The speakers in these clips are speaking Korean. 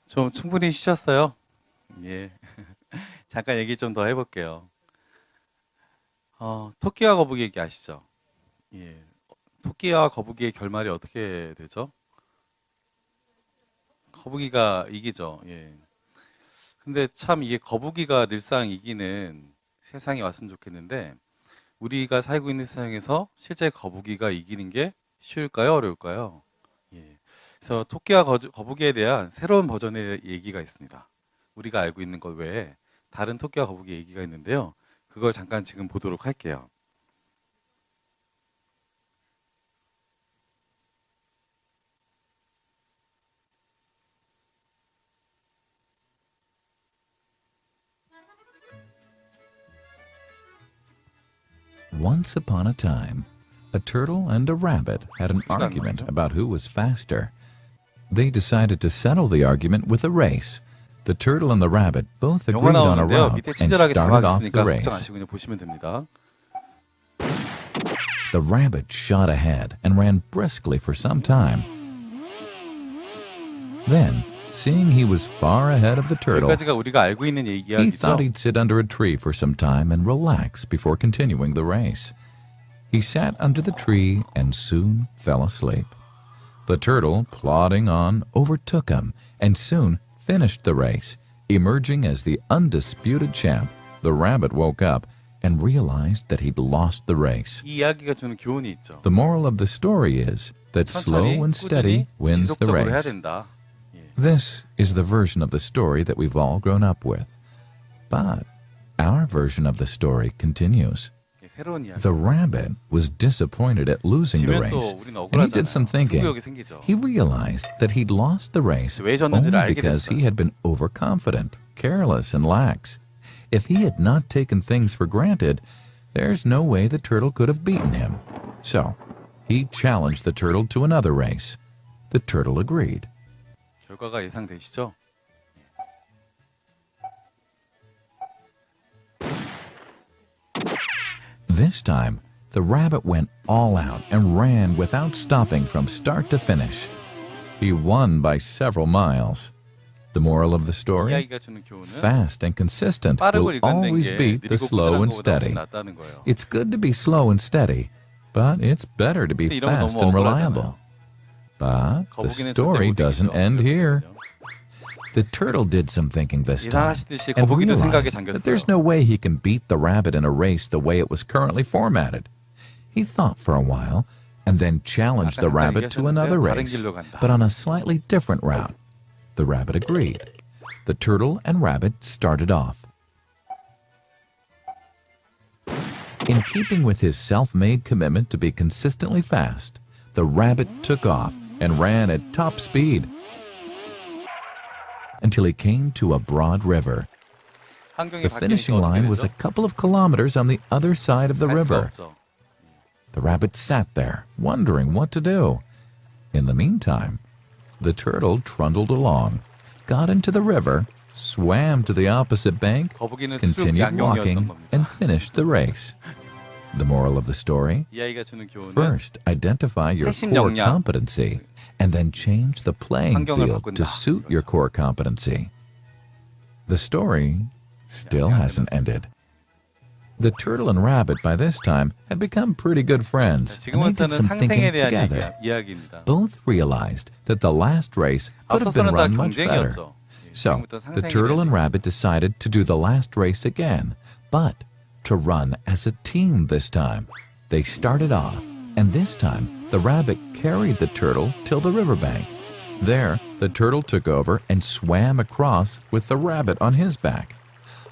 좀 충분히 쉬셨어요? 예. 잠깐 얘기 좀 더 해볼게요. 토끼와 거북이 얘기 아시죠? 예. 토끼와 거북이의 결말이 어떻게 되죠? 거북이가 이기죠. 예. 근데 참 이게 거북이가 늘상 이기는 세상이 왔으면 좋겠는데, 우리가 살고 있는 세상에서 실제 거북이가 이기는 게 쉬울까요? 어려울까요? 예. 그래서 토끼와 거북이에 대한 새로운 버전의 얘기가 있습니다. 우리가 알고 있는 것 외에 다른 토끼와 거북이 얘기가 있는데요. 그걸 잠깐 지금 보도록 할게요. Once upon a time, a turtle and a rabbit had an argument about who was faster. They decided to settle the argument with a race. The turtle and the rabbit both 영어 agreed on a 나오는데요. route 밑에 and 친절하게 started 자막 off 있으니까 the 걱정 race. 마시고 그냥 보시면 됩니다. The rabbit shot ahead and ran briskly for some time. Then, seeing he was far ahead of the turtle, 여기까지가 우리가 알고 있는 he 이야기죠. thought he'd sit under a tree for some time and relax before continuing the race. He sat under the tree and soon fell asleep. The turtle, plodding on, overtook him and soon finished the race. Emerging as the undisputed champ, the rabbit woke up and realized that he'd lost the race. 이 이야기가 주는 교훈이 있죠. The moral of the story is that slow 천천히, and steady 꾸준히, wins the 지속적으로 해야 race. 된다. This is the version of the story that we've all grown up with. But our version of the story continues. 새로운 이야기. The rabbit was disappointed at losing the 지면 또 race, 우리는 and he did some 억울하잖아요. thinking. 승부욕이 생기죠. He realized that he'd lost the race 왜 졌는지를 only 알게 because 됐어요. he had been overconfident, careless, and lax. If he had not taken things for granted, there's no way the turtle could have beaten him. So, he challenged the turtle to another race. The turtle agreed. 결과가 예상되시죠? This time, the rabbit went all out and ran without stopping from start to finish. He won by several miles. The moral of the story? 이야기가 주는 교훈은 Fast and consistent 빠르고 will 일관된 always 게 beat the 느리고 slow 꾸준한 and 것보다 steady. 훨씬 낫다는 거예요. It's good to be slow and steady, but it's better to be 근데 이런 거 fast 너무 and 억울하잖아요. reliable. But the 거북이는 절대 story 못 doesn't 이기죠. end here. 그렇거든요. The turtle did some thinking this time 예상하시듯이 and 거북이도 생각에 realized that there's 잠겼어요. no way he can beat the rabbit in a race the way it was currently formatted. He thought for a while and then challenged the 아까 rabbit to 얘기하셨는데 another 다른 race, 길로 간다. but on a slightly different route. The rabbit agreed. The turtle and rabbit started off. In keeping with his self-made commitment to be consistently fast, the rabbit took off and ran at top speed until he came to a broad river. 환경이 The finishing 바뀌니까 어떻게 line was a 되죠? couple of kilometers on the other side of the 갈 수가 river. 없죠. The rabbit sat there, wondering what to do. In the meantime, the turtle trundled along, got into the river, swam to the opposite bank, 거북이는 쑥 continued 양용이었던 walking, 겁니다. and finished the race. The moral of the story? 이야기가 주는 교훈은 First, identify your 핵심 core 역량. competency, and then change the playing 환경을 field 바꾼다. to suit your core competency. The story still hasn't ended. The turtle and rabbit by this time had become pretty good friends, and they did 지금부터는 some thinking 상생에 대한 together. 이야기입니다. Both realized that the last race could have been 앞서서는 다 run much better. 경쟁이었죠. So, 지금부터 the 상생에 turtle 대한 and rabbit decided to do the last race again, but to run as a team this time. They started off, and this time, the rabbit carried the turtle till the riverbank. There, the turtle took over and swam across with the rabbit on his back.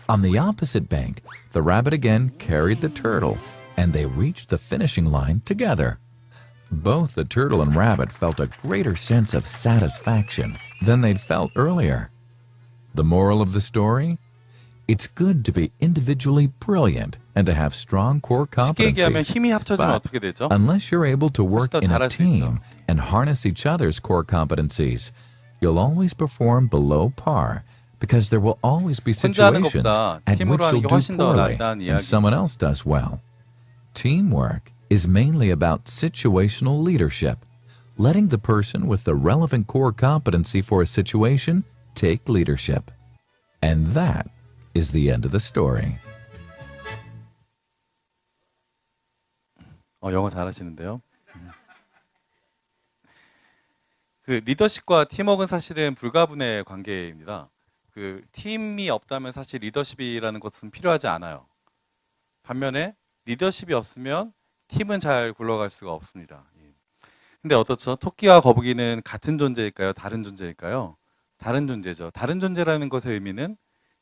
On the opposite bank, the rabbit again carried the turtle, and they reached the finishing line together. Both the turtle and rabbit felt a greater sense of satisfaction than they'd felt earlier. The moral of the story? It's good to be individually brilliant and to have strong core 쉽게 얘기하면 competencies. 힘이 합쳐지면 But 어떻게 되죠? unless you're able to work 더 in a 잘할 수 team 있죠. and harness each other's core competencies, you'll always perform below par because there will always be 혼자 하는 situations 것보다 at 팀으로 which 하는 you'll 게 do 훨씬 더 poorly 낫다는 and 이야기. someone else does well. Teamwork is mainly about situational leadership, letting the person with the relevant core competency for a situation take leadership. And that is the end of the story. 영어 잘하시는데요. 그 리더십과 팀워크는 사실은 불가분의 관계입니다. 그 팀이 없다면 사실 리더십이라는 것은 필요하지 않아요. 반면에 리더십이 없으면 팀은 잘 굴러갈 수가 없습니다. 근데 어떻죠? 토끼와 거북이는 같은 존재일까요? 다른 존재일까요? 다른 존재죠. 다른 존재라는 것의 의미는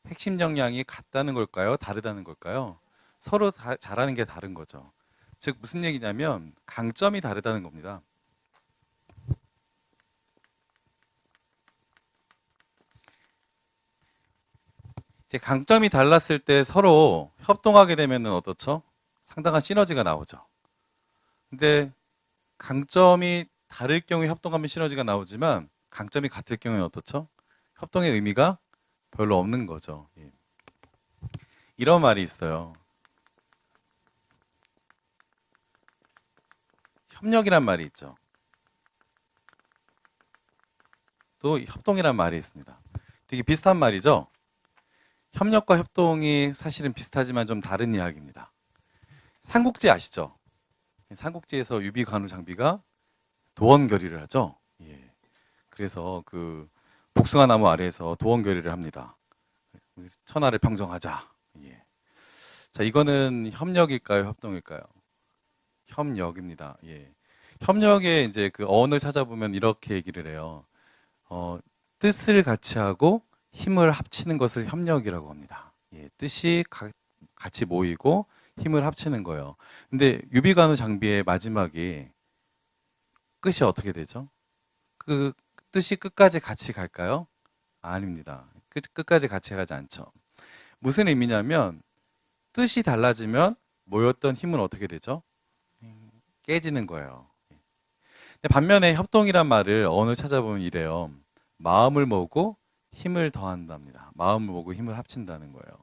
핵심 역량이 같다는 걸까요? 다르다는 걸까요? 서로 잘하는 게 다른 거죠. 즉 무슨 얘기냐면 강점이 다르다는 겁니다. 이제 강점이 달랐을 때 서로 협동하게 되면 어떻죠? 상당한 시너지가 나오죠. 근데 강점이 다를 경우에 협동하면 시너지가 나오지만 강점이 같을 경우에 어떻죠? 협동의 의미가 별로 없는 거죠. 이런 말이 있어요. 협력이란 말이 있죠. 또 협동이란 말이 있습니다. 되게 비슷한 말이죠. 협력과 협동이 사실은 비슷하지만 좀 다른 이야기입니다. 삼국지 아시죠? 삼국지에서 유비 관우 장비가 도원 결의를 하죠. 그래서 그 복숭아 나무 아래에서 도원 결의를 합니다. 천하를 평정하자. 자, 이거는 협력일까요, 협동일까요? 협력입니다. 협력의 이제 그 어원을 찾아보면 이렇게 얘기를 해요. 뜻을 같이 하고 힘을 합치는 것을 협력이라고 합니다. 뜻이 같이 모이고 힘을 합치는 거예요. 근데 유비관우 장비의 마지막이 끝이 어떻게 되죠? 그 뜻이 끝까지 같이 갈까요? 아닙니다. 끝까지 같이 가지 않죠. 무슨 의미냐면 뜻이 달라지면 모였던 힘은 어떻게 되죠? 깨지는 거예요. 근데 반면에 협동이란 말을 어원을 찾아보면 이래요. 마음을 모으고 힘을 더한답니다. 마음을 모으고 힘을 합친다는 거예요.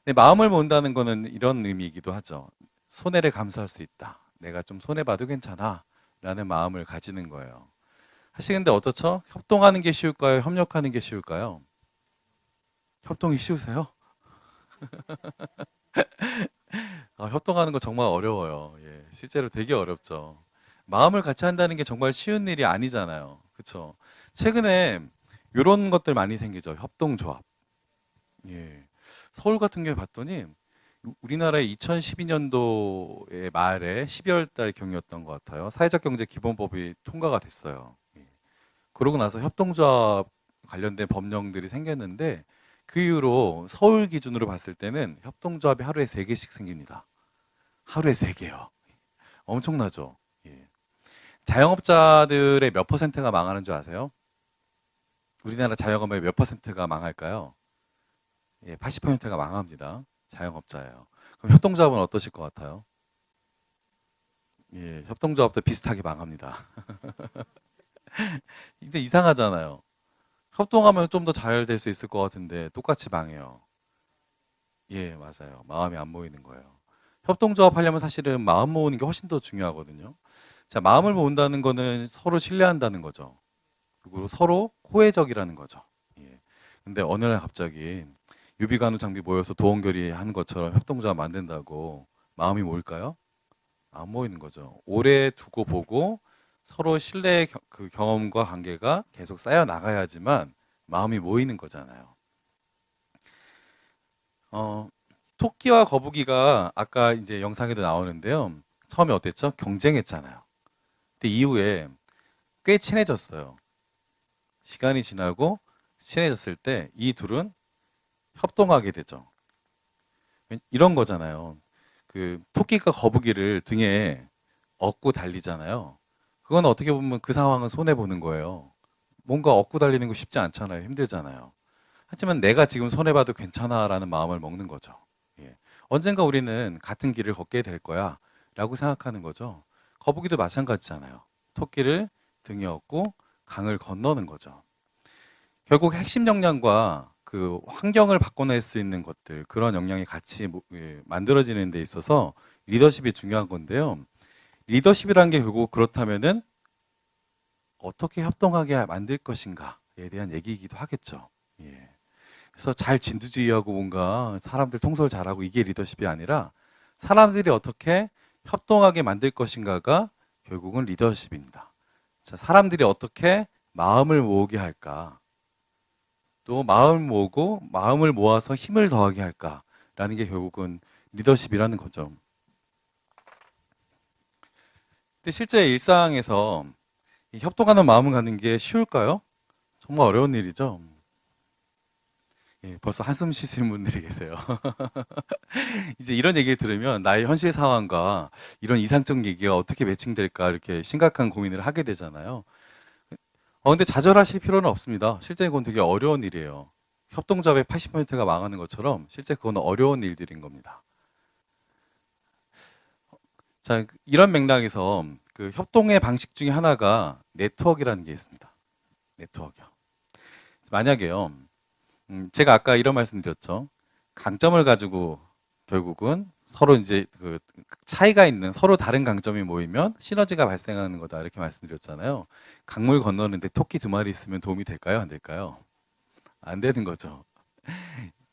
근데 마음을 모은다는 거는 이런 의미이기도 하죠. 손해를 감수할 수 있다. 내가 좀 손해봐도 괜찮아. 라는 마음을 가지는 거예요. 사실 근데 어떻죠? 협동하는 게 쉬울까요? 협력하는 게 쉬울까요? 협동이 쉬우세요? 협동하는 거 정말 어려워요. 실제로 되게 어렵죠. 마음을 같이 한다는 게 정말 쉬운 일이 아니잖아요. 그렇죠? 최근에 이런 것들 많이 생기죠. 협동조합. 서울 같은 경우에 봤더니 우리나라의 2012년도의 말에 12월 달 경이었던 것 같아요. 사회적 경제 기본법이 통과가 됐어요. 그러고 나서 협동조합 관련된 법령들이 생겼는데 그 이후로 서울 기준으로 봤을 때는 협동조합이 하루에 3개씩 생깁니다. 하루에 3개요. 엄청나죠? 자영업자들의 몇 퍼센트가 망하는 줄 아세요? 우리나라 자영업의 몇 퍼센트가 망할까요? 80%가 망합니다. 자영업자예요. 그럼 협동조합은 어떠실 것 같아요? 협동조합도 비슷하게 망합니다. 근데 이상하잖아요. 협동하면 좀 더 잘 될 수 있을 것 같은데 똑같이 망해요. 맞아요. 마음이 안 모이는 거예요. 협동조합 하려면 사실은 마음 모으는 게 훨씬 더 중요하거든요. 자, 마음을 모은다는 거는 서로 신뢰한다는 거죠. 그리고 서로 호혜적이라는 거죠. 근데 어느 날 갑자기 유비관우 장비 모여서 도원결의 하는 것처럼 협동조합 만든다고 마음이 모일까요? 안 모이는 거죠. 오래 두고 보고 서로 신뢰의 그 경험과 관계가 계속 쌓여 나가야지만 마음이 모이는 거잖아요. 토끼와 거북이가 아까 이제 영상에도 나오는데요. 처음에 어땠죠? 경쟁했잖아요. 근데 이후에 꽤 친해졌어요. 시간이 지나고 친해졌을 때 이 둘은 협동하게 되죠. 이런 거잖아요. 그 토끼가 거북이를 등에 업고 달리잖아요. 그건 어떻게 보면 그 상황은 손해 보는 거예요. 뭔가 업고 달리는 거 쉽지 않잖아요. 힘들잖아요. 하지만 내가 지금 손해 봐도 괜찮아라는 마음을 먹는 거죠. 언젠가 우리는 같은 길을 걷게 될 거야라고 생각하는 거죠. 거북이도 마찬가지잖아요. 토끼를 등에 업고 강을 건너는 거죠. 결국 핵심 역량과 그 환경을 바꿔낼 수 있는 것들, 그런 역량이 같이 만들어지는 데 있어서 리더십이 중요한 건데요. 리더십이라는 게 결국 그렇다면은 어떻게 협동하게 만들 것인가에 대한 얘기이기도 하겠죠. 예. 그래서 잘 진두지휘하고 뭔가 사람들 통솔 잘하고 이게 리더십이 아니라 사람들이 어떻게 협동하게 만들 것인가가 결국은 리더십입니다. 자, 사람들이 어떻게 마음을 모으게 할까? 또 마음을 모으고 마음을 모아서 힘을 더하게 할까라는 게 결국은 리더십이라는 거죠. 근데 실제 일상에서 이 협동하는 마음을 갖는 게 쉬울까요? 정말 어려운 일이죠. 예, 벌써 한숨 쉬시는 분들이 계세요. 이제 이런 얘기를 들으면 나의 현실 상황과 이런 이상적 얘기가 어떻게 매칭될까 이렇게 심각한 고민을 하게 되잖아요. 근데 좌절하실 필요는 없습니다. 실제 그건 되게 어려운 일이에요. 협동조합의 80%가 망하는 것처럼 실제 그건 어려운 일들인 겁니다. 자, 이런 맥락에서 그 협동의 방식 중에 하나가 네트워크라는 게 있습니다. 네트워크요. 만약에요, 제가 아까 이런 말씀 드렸죠. 강점을 가지고 결국은 서로 이제 그 차이가 있는 서로 다른 강점이 모이면 시너지가 발생하는 거다 이렇게 말씀드렸잖아요. 강물 건너는데 토끼 두 마리 있으면 도움이 될까요? 안 될까요? 안 되는 거죠.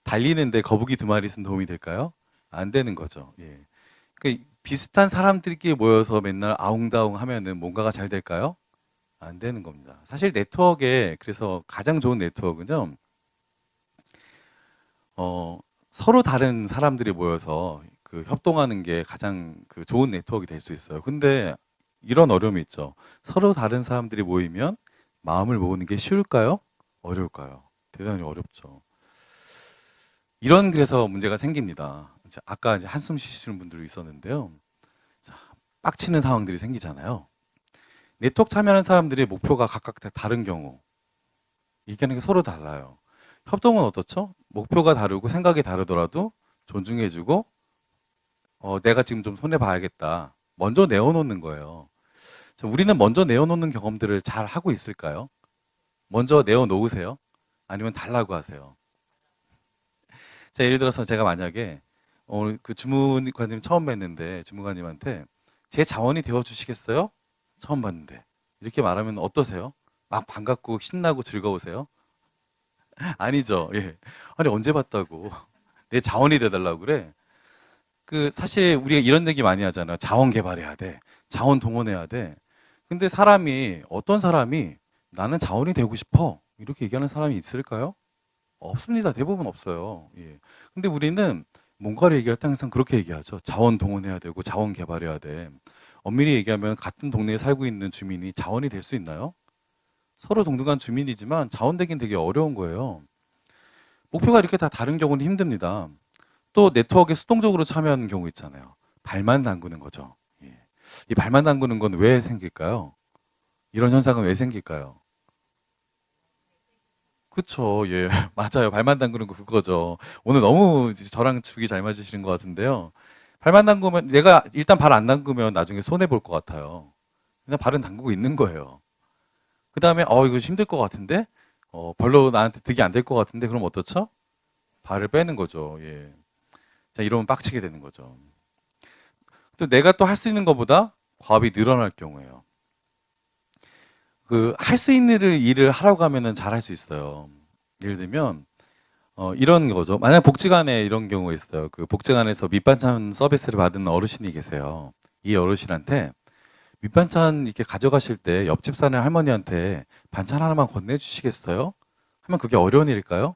달리는데 거북이 두 마리 있으면 도움이 될까요? 안 되는 거죠. 예. 그 비슷한 사람들끼리 모여서 맨날 아웅다웅 하면은 뭔가가 잘 될까요? 안 되는 겁니다. 사실 네트워크에 그래서 가장 좋은 네트워크는요. 서로 다른 사람들이 모여서 그 협동하는 게 가장 그 좋은 네트워크가 될 수 있어요. 근데 이런 어려움이 있죠. 서로 다른 사람들이 모이면 마음을 모으는 게 쉬울까요? 어려울까요? 대단히 어렵죠. 이런 그래서 문제가 생깁니다. 아까 이제 한숨 쉬시는 분들이 있었는데요. 자, 빡치는 상황들이 생기잖아요. 네트워크 참여하는 사람들의 목표가 각각 다 다른 경우 얘기하는 게 서로 달라요. 협동은 어떻죠? 목표가 다르고 생각이 다르더라도 존중해주고 내가 지금 좀 손해봐야겠다. 먼저 내어놓는 거예요. 자, 우리는 먼저 내어놓는 경험들을 잘 하고 있을까요? 먼저 내어놓으세요? 아니면 달라고 하세요? 자, 예를 들어서 제가 만약에 오늘 그 주무관님 처음 뵀는데 주무관님한테 제 자원이 되어주시겠어요? 처음 봤는데 이렇게 말하면 어떠세요? 막 반갑고 신나고 즐거우세요? 아니죠. 예. 아니 언제 봤다고 내 자원이 돼달라고 그래? 그 사실 우리가 이런 얘기 많이 하잖아. 자원 개발해야 돼. 자원 동원해야 돼. 근데 어떤 사람이 나는 자원이 되고 싶어 이렇게 얘기하는 사람이 있을까요? 없습니다. 대부분 없어요. 예. 근데 우리는 뭔가를 얘기할 때 항상 그렇게 얘기하죠. 자원 동원해야 되고 자원 개발해야 돼. 엄밀히 얘기하면 같은 동네에 살고 있는 주민이 자원이 될 수 있나요? 서로 동등한 주민이지만 자원 되긴 되게 어려운 거예요. 목표가 이렇게 다 다른 경우는 힘듭니다. 또 네트워크에 수동적으로 참여하는 경우 있잖아요. 발만 담그는 거죠. 예. 이 발만 담그는 건 왜 생길까요? 이런 현상은 왜 생길까요? 그쵸, 예. 맞아요. 발만 담그는 거 그거죠. 오늘 너무 저랑 죽이 잘 맞으시는 것 같은데요. 발만 담그면, 내가 일단 발 안 담그면 나중에 손해볼 것 같아요. 그냥 발은 담그고 있는 거예요. 그 다음에, 이거 힘들 것 같은데? 별로 나한테 득이 안 될 것 같은데? 그럼 어떻죠? 발을 빼는 거죠. 예. 자, 이러면 빡치게 되는 거죠. 또 내가 또 할 수 있는 것보다 과업이 늘어날 경우에요. 그, 할 수 있는 일을 하라고 하면은 잘 할 수 있어요. 예를 들면, 이런 거죠. 만약 복지관에 이런 경우가 있어요. 그 복지관에서 밑반찬 서비스를 받은 어르신이 계세요. 이 어르신한테 밑반찬 이렇게 가져가실 때 옆집 사는 할머니한테 반찬 하나만 건네주시겠어요? 하면 그게 어려운 일일까요?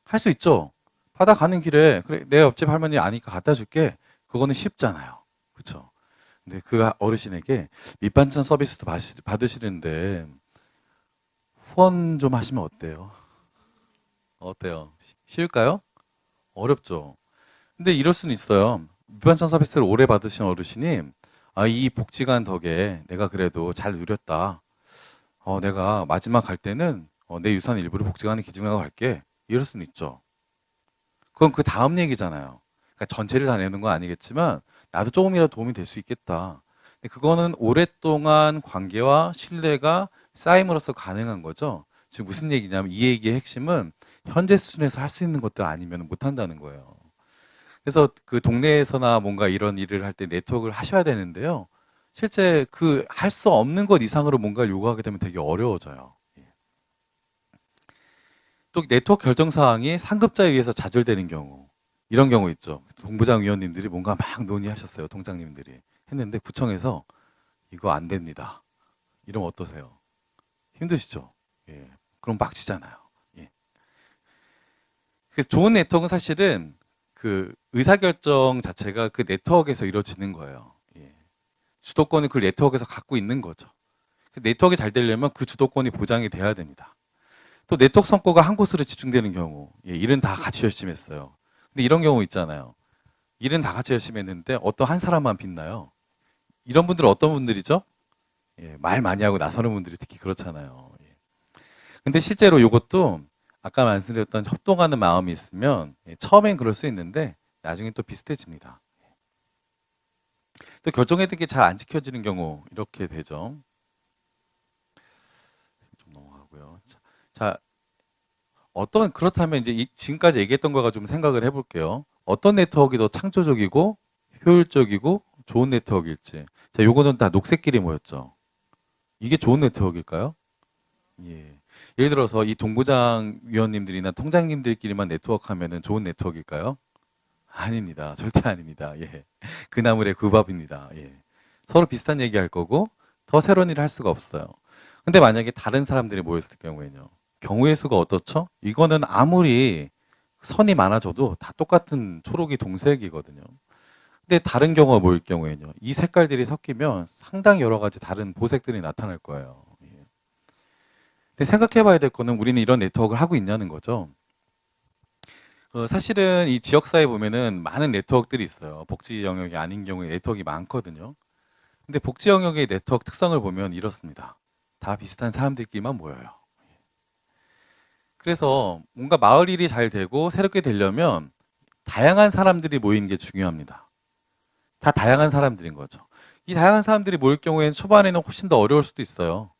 할 수 있죠. 받아가는 길에 그래 내 옆집 할머니 아니까 갖다 줄게. 그거는 쉽잖아요. 그렇죠? 근데 그 어르신에게 밑반찬 서비스도 받으시는데 후원 좀 하시면 어때요? 어때요? 쉬울까요? 어렵죠. 근데 이럴 수는 있어요. 밑반찬 서비스를 오래 받으신 어르신이 이 복지관 덕에 내가 그래도 잘 누렸다. 내가 마지막 갈 때는 내 유산 일부를 복지관에 기증하고 갈게. 이럴 수는 있죠. 그건 그 다음 얘기잖아요. 그러니까 전체를 다 내는 건 아니겠지만 나도 조금이라도 도움이 될 수 있겠다. 근데 그거는 오랫동안 관계와 신뢰가 쌓임으로써 가능한 거죠. 지금 무슨 얘기냐면 이 얘기의 핵심은 현재 수준에서 할 수 있는 것들 아니면 못 한다는 거예요. 그래서 그 동네에서나 뭔가 이런 일을 할 때 네트워크를 하셔야 되는데요. 실제 그 할 수 없는 것 이상으로 뭔가를 요구하게 되면 되게 어려워져요. 예. 또 네트워크 결정 사항이 상급자에 의해서 좌절되는 경우, 이런 경우 있죠. 본부장 위원님들이 뭔가 막 논의하셨어요. 통장님들이 했는데 구청에서 이거 안 됩니다. 이러면 어떠세요? 힘드시죠? 예. 그럼 빡치잖아요. 예. 그래서 좋은 네트워크는 사실은 그 의사결정 자체가 그 네트워크에서 이루어지는 거예요. 예. 주도권을 그 네트워크에서 갖고 있는 거죠. 그 네트워크가 잘 되려면 그 주도권이 보장이 돼야 됩니다. 또 네트워크 성과가 한 곳으로 집중되는 경우, 예, 일은 다 같이 열심히 했어요. 근데 이런 경우 있잖아요. 일은 다 같이 열심히 했는데 어떤 한 사람만 빛나요. 이런 분들은 어떤 분들이죠? 예, 말 많이 하고 나서는 분들이 특히 그렇잖아요. 예. 근데 실제로 이것도 아까 말씀드렸던 협동하는 마음이 있으면 예, 처음엔 그럴 수 있는데 나중에 또 비슷해집니다. 또 결정해둔 게 잘 안 지켜지는 경우 이렇게 되죠. 좀 넘어가고요. 자, 어떤 그렇다면 이제 지금까지 얘기했던 거가 좀 생각을 해볼게요. 어떤 네트워크가 더 창조적이고 효율적이고 좋은 네트워크일지. 자, 요거는 다 녹색끼리 모였죠. 이게 좋은 네트워크일까요? 예. 예를 들어서 이 동부장 위원님들이나 통장님들끼리만 네트워크 하면은 좋은 네트워크일까요? 아닙니다. 절대 아닙니다. 예. 그 나물의 그 밥입니다. 예. 서로 비슷한 얘기 할 거고 더 새로운 일을 할 수가 없어요. 근데 만약에 다른 사람들이 모였을 경우에는요. 경우의 수가 어떻죠? 이거는 아무리 선이 많아져도 다 똑같은 초록이 동색이거든요. 근데 다른 경우가 모일 경우에는요. 이 색깔들이 섞이면 상당히 여러 가지 다른 보색들이 나타날 거예요. 예. 근데 생각해 봐야 될 거는 우리는 이런 네트워크를 하고 있냐는 거죠. 사실은 이 지역사회 보면은 많은 네트워크들이 있어요. 복지 영역이 아닌 경우에 네트워크가 많거든요. 근데 복지 영역의 네트워크 특성을 보면 이렇습니다. 다 비슷한 사람들끼리만 모여요. 그래서 뭔가 마을 일이 잘 되고 새롭게 되려면 다양한 사람들이 모이는 게 중요합니다. 다 다양한 사람들인 거죠. 이 다양한 사람들이 모일 경우에는 초반에는 훨씬 더 어려울 수도 있어요.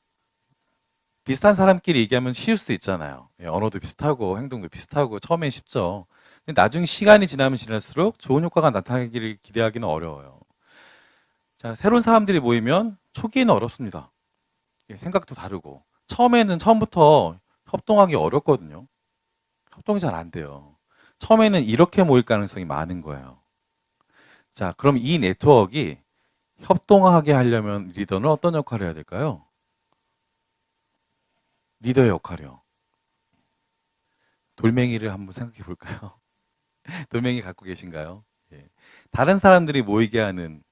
비슷한 사람끼리 얘기하면 쉬울 수 있잖아요. 예, 언어도 비슷하고 행동도 비슷하고 처음엔 쉽죠. 근데 나중에 시간이 지나면 지날수록 좋은 효과가 나타나기를 기대하기는 어려워요. 자, 새로운 사람들이 모이면 초기에는 어렵습니다. 예, 생각도 다르고 처음에는 처음부터 협동하기 어렵거든요. 협동이 잘 안 돼요. 처음에는 이렇게 모일 가능성이 많은 거예요. 자, 그럼 이 네트워크가 협동하게 하려면 리더는 어떤 역할을 해야 될까요? 리더의 역할이요. 돌멩이를 한번 생각해 볼까요? 돌멩이 갖고 계신가요? 예. 다른 사람들이 모이게 하는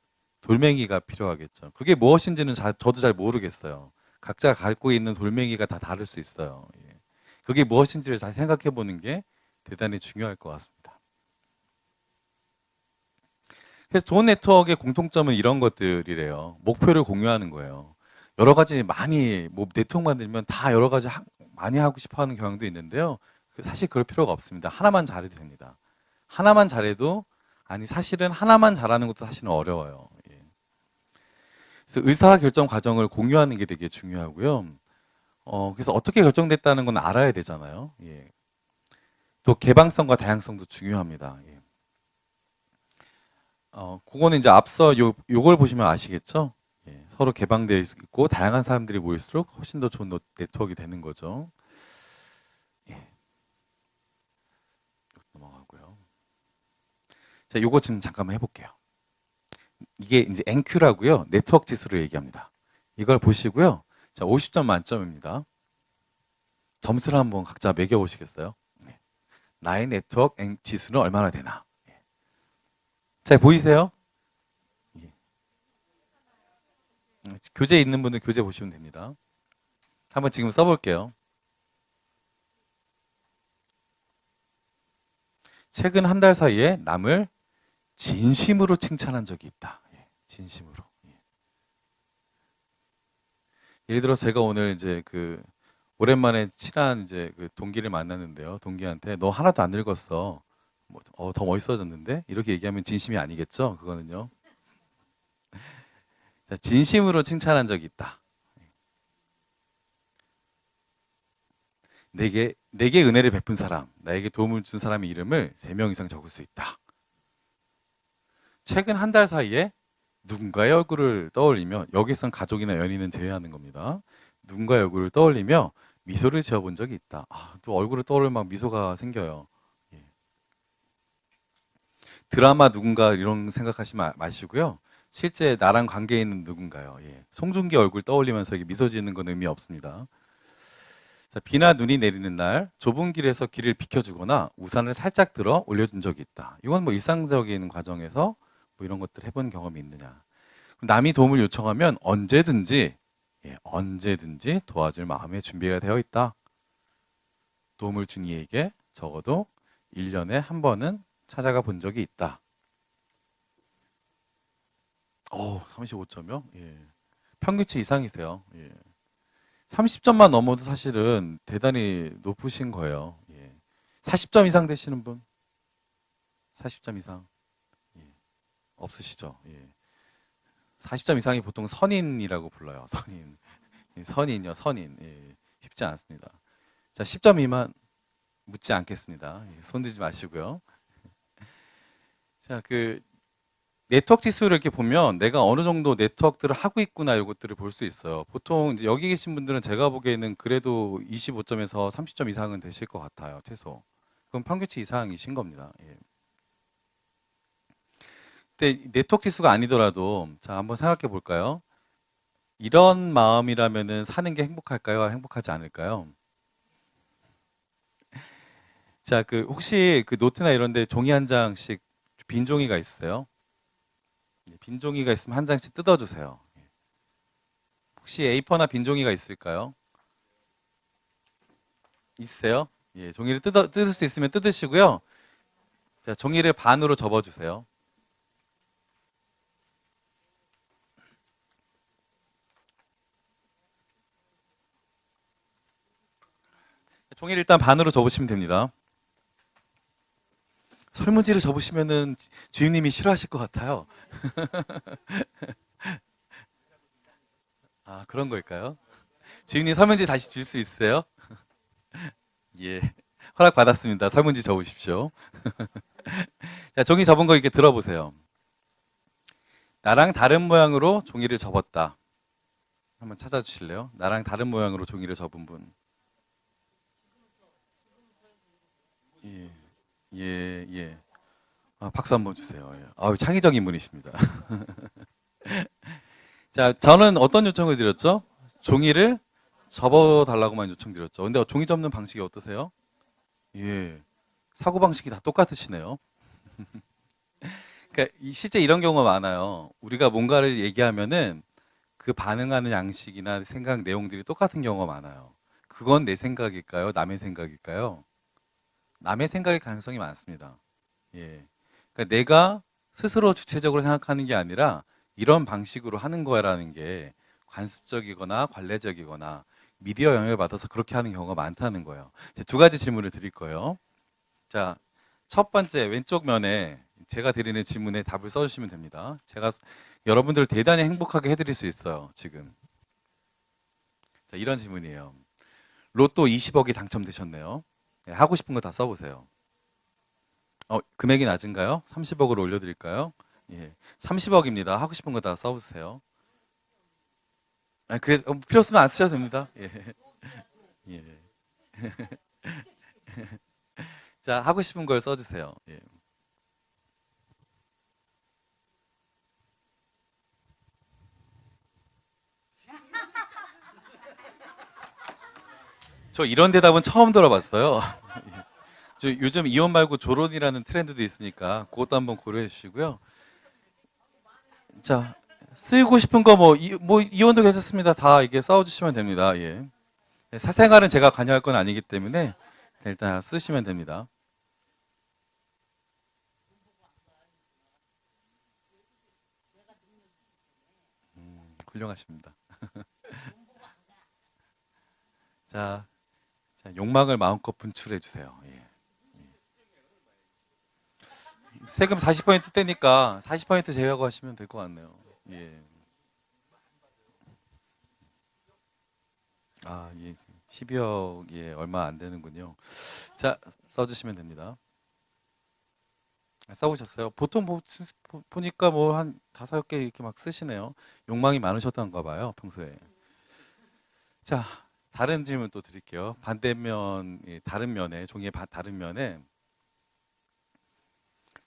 돌멩이가 필요하겠죠. 그게 무엇인지는 저도 잘 모르겠어요. 각자 갖고 있는 돌멩이가 다 다를 수 있어요. 예. 그게 무엇인지를 잘 생각해 보는 게 대단히 중요할 것 같습니다. 그래서 좋은 네트워크의 공통점은 이런 것들이래요. 목표를 공유하는 거예요. 여러 가지 많이 뭐 네트워크 만들면 다 여러 가지 많이 하고 싶어 하는 경향도 있는데요. 사실 그럴 필요가 없습니다. 하나만 잘해도 됩니다. 하나만 잘해도 아니 사실은 하나만 잘하는 것도 사실은 어려워요. 예. 그래서 의사결정 과정을 공유하는 게 되게 중요하고요. 그래서 어떻게 결정됐다는 건 알아야 되잖아요. 예. 또 개방성과 다양성도 중요합니다. 예. 그거는 이제 앞서 요걸 보시면 아시겠죠? 예. 서로 개방되어 있고 다양한 사람들이 모일수록 훨씬 더 좋은 네트워크가 되는 거죠. 예. 넘어가고요. 자, 요거 지금 잠깐만 해볼게요. 이게 이제 NQ라고요. 네트워크 지수를 얘기합니다. 이걸 보시고요. 자, 50점 만점입니다. 점수를 한번 각자 매겨보시겠어요? 네. 나의 네트워크 지수는 얼마나 되나? 예. 잘 보이세요? 예. 교재 있는 분들 교재 보시면 됩니다. 한번 지금 써볼게요. 최근 한 달 사이에 남을 진심으로 칭찬한 적이 있다. 예. 진심으로. 예. 예를 들어 제가 오늘 이제 오랜만에 친한 이제 동기를 만났는데요. 동기한테 너 하나도 안 늙었어. 더 멋있어졌는데? 이렇게 얘기하면 진심이 아니겠죠? 그거는요. 진심으로 칭찬한 적이 있다. 내게 은혜를 베푼 사람, 나에게 도움을 준 사람의 이름을 3명 이상 적을 수 있다. 최근 한 달 사이에 누군가의 얼굴을 떠올리며, 여기선 가족이나 연인은 제외하는 겁니다. 누군가의 얼굴을 떠올리며 미소를 지어본 적이 있다. 또 얼굴을 떠오르면 막 미소가 생겨요. 예. 드라마 누군가 이런 생각하지 마시고요. 실제 나랑 관계 있는 누군가요. 예. 송중기 얼굴 떠올리면서 이게 미소 지는 건 의미 없습니다. 자, 비나 눈이 내리는 날 좁은 길에서 길을 비켜주거나 우산을 살짝 들어 올려준 적이 있다. 이건 뭐 일상적인 과정에서 뭐 이런 것들 해본 경험이 있느냐. 남이 도움을 요청하면 언제든지 언제든지 도와줄 마음의 준비가 되어 있다. 도움을 준 이에게 적어도 1년에 한 번은 찾아가 본 적이 있다. 35점이요? 예. 평균치 이상이세요. 예. 30점만 넘어도 사실은 대단히 높으신 거예요. 예. 40점 이상 되시는 분? 40점 이상? 예. 없으시죠? 예. 40점 이상이 보통 선인이라고 불러요. 선인. 예, 선인이요, 선인. 예. 쉽지 않습니다. 자, 10점 미만 묻지 않겠습니다. 예. 손 들지 마시고요. 자, 네트워크 지수를 이렇게 보면 내가 어느 정도 네트워크들을 하고 있구나 이런 것들을 볼 수 있어요. 보통 이제 여기 계신 분들은 제가 보기에는 그래도 25점에서 30점 이상은 되실 것 같아요. 최소. 그럼 평균치 이상이신 겁니다. 예. 근데 네트워크 지수가 아니더라도 자, 한번 생각해 볼까요? 이런 마음이라면은 사는 게 행복할까요? 행복하지 않을까요? 자, 혹시 노트나 이런 데 종이 한 장씩 빈 종이가 있어요? 빈 종이가 있으면 한 장씩 뜯어 주세요. 혹시 A4나 빈 종이가 있을까요? 있어요? 예, 종이를 뜯을 수 있으면 뜯으시고요. 자, 종이를 반으로 접어 주세요. 종이를 일단 반으로 접으시면 됩니다. 설문지를 접으시면은 주임님이 싫어하실 것 같아요. 그런 걸까요? 주임님 설문지 다시 줄 수 있어요? 예. 허락 받았습니다. 설문지 접으십시오. 자, 종이 접은 거 이렇게 들어보세요. 나랑 다른 모양으로 종이를 접었다. 한번 찾아주실래요? 나랑 다른 모양으로 종이를 접은 분. 예, 예, 예. 박수 한번 주세요. 예. 창의적인 분이십니다. 자, 저는 어떤 요청을 드렸죠? 종이를 접어달라고만 요청드렸죠. 근데 종이 접는 방식이 어떠세요? 예. 사고방식이 다 똑같으시네요. 그러니까 실제 이런 경우가 많아요. 우리가 뭔가를 얘기하면은 그 반응하는 양식이나 생각 내용들이 똑같은 경우가 많아요. 그건 내 생각일까요? 남의 생각일까요? 남의 생각일 가능성이 많습니다. 예. 그러니까 내가 스스로 주체적으로 생각하는 게 아니라 이런 방식으로 하는 거라는 게 관습적이거나 관례적이거나 미디어 영향을 받아서 그렇게 하는 경우가 많다는 거예요. 두 가지 질문을 드릴 거예요. 자, 첫 번째 왼쪽 면에 제가 드리는 질문에 답을 써주시면 됩니다. 제가 여러분들을 대단히 행복하게 해드릴 수 있어요. 지금. 자, 이런 질문이에요. 로또 20억이 당첨되셨네요. 네, 하고 싶은 거 다 써보세요. 금액이 낮은가요? 30억으로 올려드릴까요? 예, 30억입니다. 하고 싶은 거 다 써보세요. 그래, 필요 없으면 안 쓰셔도 됩니다. 예. 예. 자, 하고 싶은 걸 써주세요. 예. 저 이런 대답은 처음 들어봤어요. 저 요즘 이혼 말고 조론이라는 트렌드도 있으니까 그것도 한번 고려해 주시고요. 자, 쓰고 싶은 거 뭐 이혼도 괜찮습니다. 다 이게 써주시면 됩니다. 예. 사생활은 제가 관여할 건 아니기 때문에 일단 쓰시면 됩니다. 훌륭하십니다. 자, 욕망을 마음껏 분출해 주세요. 예. 세금 40% 떼니까 40% 제외하고 하시면 될 것 같네요. 예. 예. 12억 예, 얼마 안 되는군요. 자, 써주시면 됩니다. 써보셨어요? 보통 보니까 뭐 한 5개 이렇게 막 쓰시네요. 욕망이 많으셨던가 봐요, 평소에. 자, 다른 질문 또 드릴게요. 반대면, 다른 면에, 종이의 다른 면에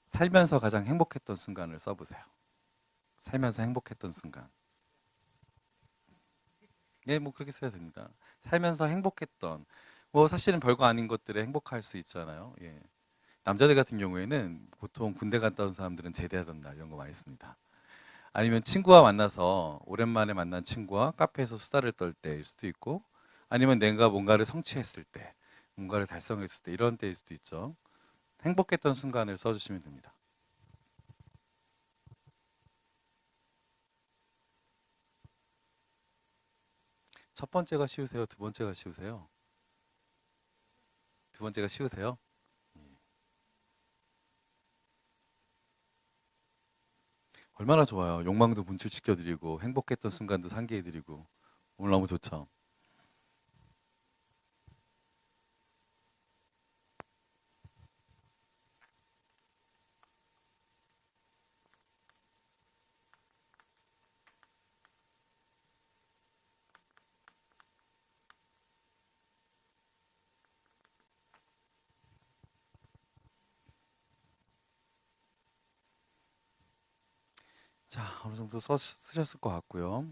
살면서 가장 행복했던 순간을 써보세요. 살면서 행복했던 순간. 네, 뭐 그렇게 써야 됩니다. 살면서 행복했던, 뭐 사실은 별거 아닌 것들에 행복할 수 있잖아요. 예. 남자들 같은 경우에는 보통 군대 갔다 온 사람들은 제대하던 날 이런 거 많이 씁니다. 아니면 친구와 만나서 오랜만에 만난 친구와 카페에서 수다를 떨 때일 수도 있고, 아니면 내가 뭔가를 성취했을 때, 뭔가를 달성했을 때 이런 때일 수도 있죠. 행복했던 순간을 써주시면 됩니다. 첫 번째가 쉬우세요? 두 번째가 쉬우세요? 두 번째가 쉬우세요? 얼마나 좋아요. 욕망도 분출시켜드리고 행복했던 순간도 상기해드리고 오늘 너무 좋죠. 자, 어느 정도 쓰셨을 것 같고요.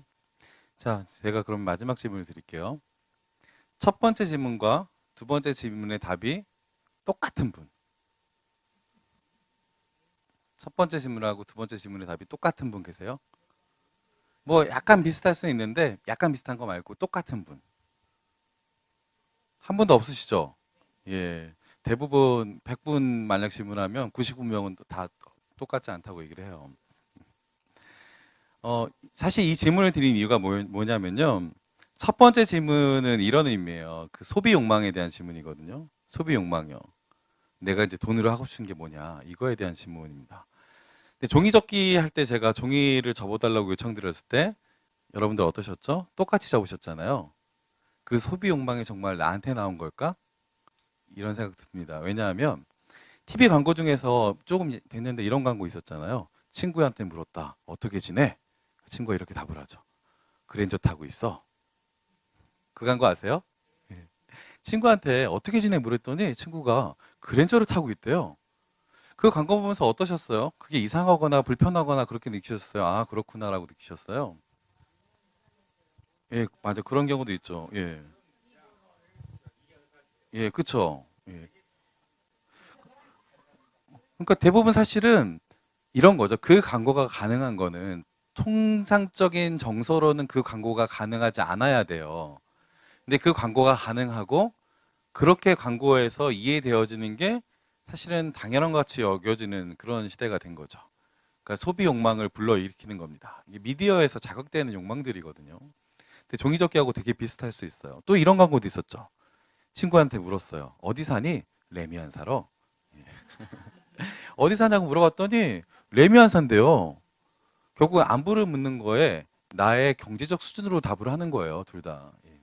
자, 제가 그럼 마지막 질문을 드릴게요. 첫 번째 질문과 두 번째 질문의 답이 똑같은 분. 첫 번째 질문하고 두 번째 질문의 답이 똑같은 분 계세요? 뭐 약간 비슷할 수 있는데 약간 비슷한 거 말고 똑같은 분. 한 분도 없으시죠? 예. 대부분 100분 만약 질문하면 99명은 다 똑같지 않다고 얘기를 해요. 사실 이 질문을 드린 이유가 뭐냐면요. 첫 번째 질문은 이런 의미예요. 그 소비 욕망에 대한 질문이거든요. 소비 욕망이요. 내가 이제 돈으로 하고 싶은 게 뭐냐. 이거에 대한 질문입니다. 근데 종이 접기 할 때 제가 종이를 접어달라고 요청드렸을 때 여러분들 어떠셨죠? 똑같이 접으셨잖아요. 그 소비 욕망이 정말 나한테 나온 걸까? 이런 생각 듭니다. 왜냐하면 TV 광고 중에서 조금 됐는데 이런 광고 있었잖아요. 친구한테 물었다. 어떻게 지내? 친구가 이렇게 답을 하죠. 그랜저 타고 있어. 그 광고 아세요? 예. 친구한테 어떻게 지내 물었더니 친구가 그랜저를 타고 있대요. 그 광고 보면서 어떠셨어요? 그게 이상하거나 불편하거나 그렇게 느끼셨어요? 아, 그렇구나라고 느끼셨어요? 예, 맞아. 그런 경우도 있죠. 예. 예, 그쵸. 예. 그러니까 대부분 사실은 이런 거죠. 그 광고가 가능한 거는 통상적인 정서로는 그 광고가 가능하지 않아야 돼요. 근데 그 광고가 가능하고 그렇게 광고에서 이해되어지는 게 사실은 당연한 것 같이 여겨지는 그런 시대가 된 거죠. 그러니까 소비 욕망을 불러일으키는 겁니다. 이게 미디어에서 자극되는 욕망들이거든요. 근데 종이접기하고 되게 비슷할 수 있어요. 또 이런 광고도 있었죠. 친구한테 물었어요. 어디 사니? 레미안 사러. 어디 사냐고 물어봤더니 레미안 산대요. 결국 안부를 묻는 거에 나의 경제적 수준으로 답을 하는 거예요. 둘 다. 예.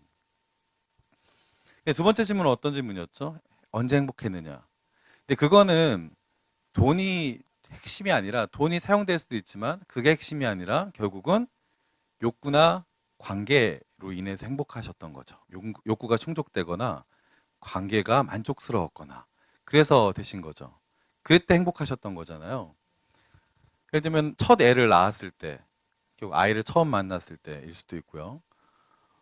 네, 두 번째 질문은 어떤 질문이었죠? 언제 행복했느냐? 근데 그거는 돈이 핵심이 아니라 돈이 사용될 수도 있지만 그게 핵심이 아니라 결국은 욕구나 관계로 인해서 행복하셨던 거죠. 욕구가 충족되거나 관계가 만족스러웠거나 그래서 되신 거죠. 그럴 때 행복하셨던 거잖아요. 예를 들면 첫 애를 낳았을 때, 결국 아이를 처음 만났을 때일 수도 있고요.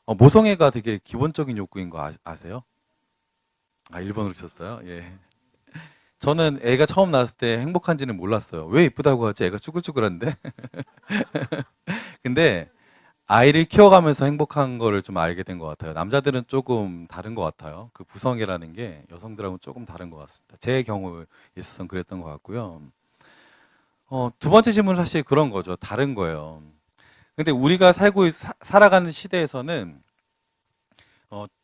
모성애가 되게 기본적인 욕구인 거 아세요? 아, 1번으로 셨어요 예. 저는 애가 처음 나왔을 때 행복한지는 몰랐어요. 왜 이쁘다고 하지? 애가 쭈글쭈글한데? 근데 아이를 키워가면서 행복한 거를 좀 알게 된 것 같아요. 남자들은 조금 다른 것 같아요. 그 부성애라는 게 여성들하고는 조금 다른 것 같습니다. 제 경우에 있어서는 그랬던 것 같고요. 두 번째 질문은 사실 그런 거죠. 다른 거예요. 근데 우리가 살아가는 시대에서는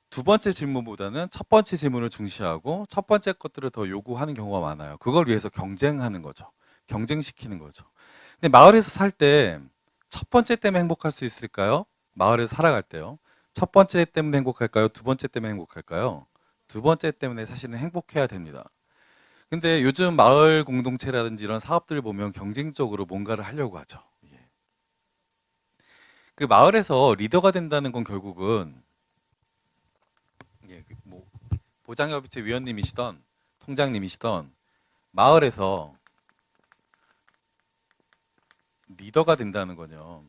두 번째 질문보다는 첫 번째 질문을 중시하고 첫 번째 것들을 더 요구하는 경우가 많아요. 그걸 위해서 경쟁하는 거죠. 경쟁시키는 거죠. 근데 마을에서 살 때 첫 번째 때문에 행복할 수 있을까요? 마을에서 살아갈 때요. 첫 번째 때문에 행복할까요? 두 번째 때문에 행복할까요? 두 번째 때문에 사실은 행복해야 됩니다. 근데 요즘 마을 공동체라든지 이런 사업들을 보면 경쟁적으로 뭔가를 하려고 하죠. 예. 그 마을에서 리더가 된다는 건 결국은 예, 뭐 보장협의체 위원님이시던 통장님이시던 마을에서 리더가 된다는 거죠.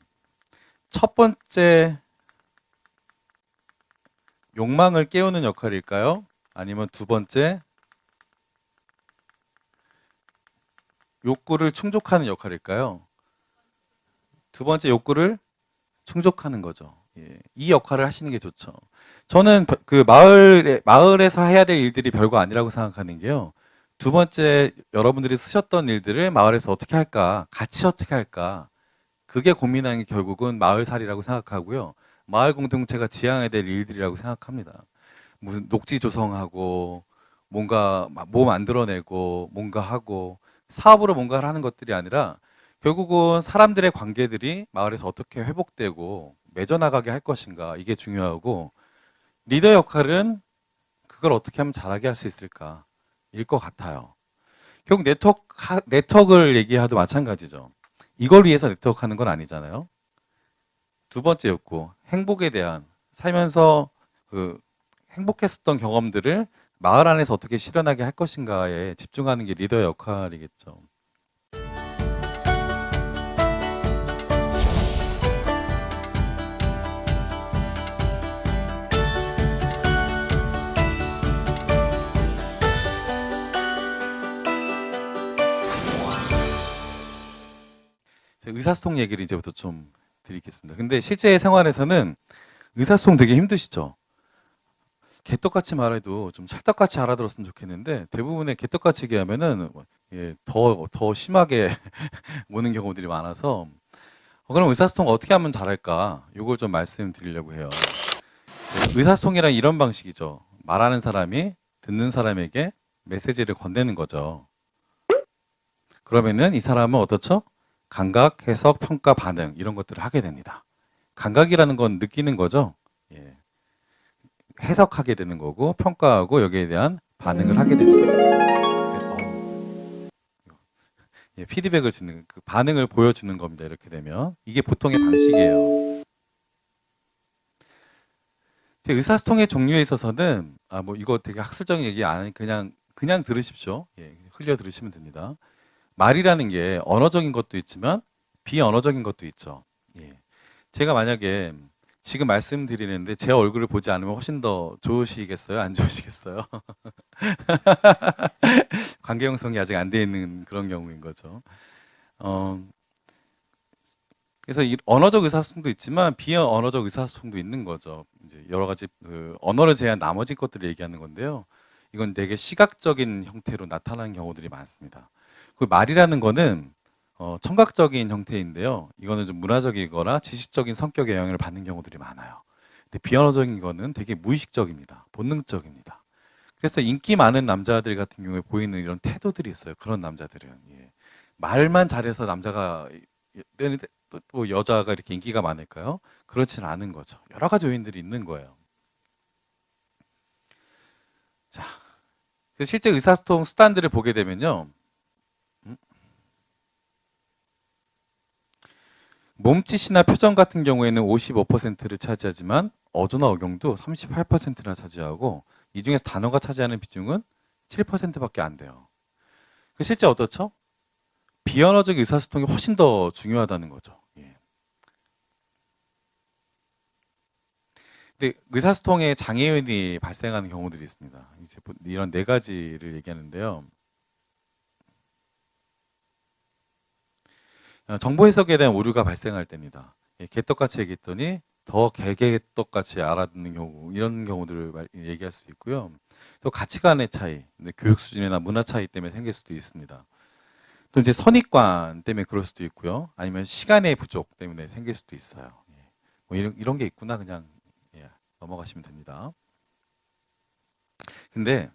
첫 번째 욕망을 깨우는 역할일까요? 아니면 두 번째 욕구를 충족하는 역할일까요? 두 번째 욕구를 충족하는 거죠. 예, 이 역할을 하시는 게 좋죠. 저는 그 마을에서 해야 될 일들이 별거 아니라고 생각하는 게요. 두 번째 여러분들이 쓰셨던 일들을 마을에서 어떻게 할까, 같이 어떻게 할까, 그게 고민하는 게 결국은 마을살이라고 생각하고요. 마을 공동체가 지향해야 될 일들이라고 생각합니다. 무슨 녹지 조성하고 뭔가 뭐 만들어내고 뭔가 하고 사업으로 뭔가를 하는 것들이 아니라 결국은 사람들의 관계들이 마을에서 어떻게 회복되고 맺어나가게 할 것인가, 이게 중요하고, 리더 역할은 그걸 어떻게 하면 잘하게 할 수 있을까 일 것 같아요. 결국 네트워크를 얘기해도 마찬가지죠. 이걸 위해서 네트워크하는 건 아니잖아요. 두 번째 욕구, 행복에 대한, 살면서 그 행복했었던 경험들을 마을 안에서 어떻게 실현하게 할 것인가에 집중하는 게 리더의 역할이겠죠. 의사소통 얘기를 이제부터 좀 드리겠습니다. 근데 실제 생활에서는 의사소통 되게 힘드시죠? 개떡같이 말해도 좀 찰떡같이 알아들었으면 좋겠는데 대부분의 개떡같이 얘기하면은 예, 더 심하게 오는 경우들이 많아서 그럼 의사소통 어떻게 하면 잘할까? 이걸 좀 말씀드리려고 해요. 의사소통이란 이런 방식이죠. 말하는 사람이 듣는 사람에게 메시지를 건네는 거죠. 그러면은 이 사람은 어떻죠? 감각, 해석, 평가, 반응 이런 것들을 하게 됩니다. 감각이라는 건 느끼는 거죠. 예. 해석하게 되는 거고 평가하고 여기에 대한 반응을 하게 되는 거죠. 예, 피드백을 주는 그 반응을 보여주는 겁니다. 이렇게 되면 이게 보통의 방식이에요. 의사소통의 종류에 있어서는 뭐 이거 되게 학술적인 얘기 안 그냥 들으십시오. 예, 흘려 들으시면 됩니다. 말이라는 게 언어적인 것도 있지만 비언어적인 것도 있죠. 예. 제가 만약에 지금 말씀드리는데 제 얼굴을 보지 않으면 훨씬 더 좋으시겠어요? 안 좋으시겠어요? 관계 형성이 아직 안 돼 있는 그런 경우인 거죠. 그래서 언어적 의사소통도 있지만 비언어적 의사소통도 있는 거죠. 이제 여러 가지 그 언어를 제외한 나머지 것들을 얘기하는 건데요. 이건 되게 시각적인 형태로 나타나는 경우들이 많습니다. 그 말이라는 거는 청각적인 형태인데요. 이거는 좀 문화적이거나 지식적인 성격의 영향을 받는 경우들이 많아요. 근데 비언어적인 거는 되게 무의식적입니다. 본능적입니다. 그래서 인기 많은 남자들 같은 경우에 보이는 이런 태도들이 있어요. 그런 남자들은 예. 말만 잘해서 남자가 또 여자가 이렇게 인기가 많을까요? 그렇지는 않은 거죠. 여러 가지 요인들이 있는 거예요. 자, 실제 의사소통 수단들을 보게 되면요. 몸짓이나 표정 같은 경우에는 55%를 차지하지만 어조나 억양도 38%나 차지하고 이 중에서 단어가 차지하는 비중은 7%밖에 안 돼요. 실제 어떻죠? 비언어적 의사소통이 훨씬 더 중요하다는 거죠. 예. 근데 의사소통에 장애인이 발생하는 경우들이 있습니다. 이제 이런 네 가지를 얘기하는데요. 정보 해석에 대한 오류가 발생할 때입니다. 예, 개떡같이 얘기했더니 더 개개떡같이 알아듣는 경우, 이런 경우들을 얘기할 수 있고요. 또 가치관의 차이, 교육 수준이나 문화 차이 때문에 생길 수도 있습니다. 또 이제 선입관 때문에 그럴 수도 있고요. 아니면 시간의 부족 때문에 생길 수도 있어요. 예. 뭐 이런 게 있구나 그냥 예, 넘어가시면 됩니다. 근데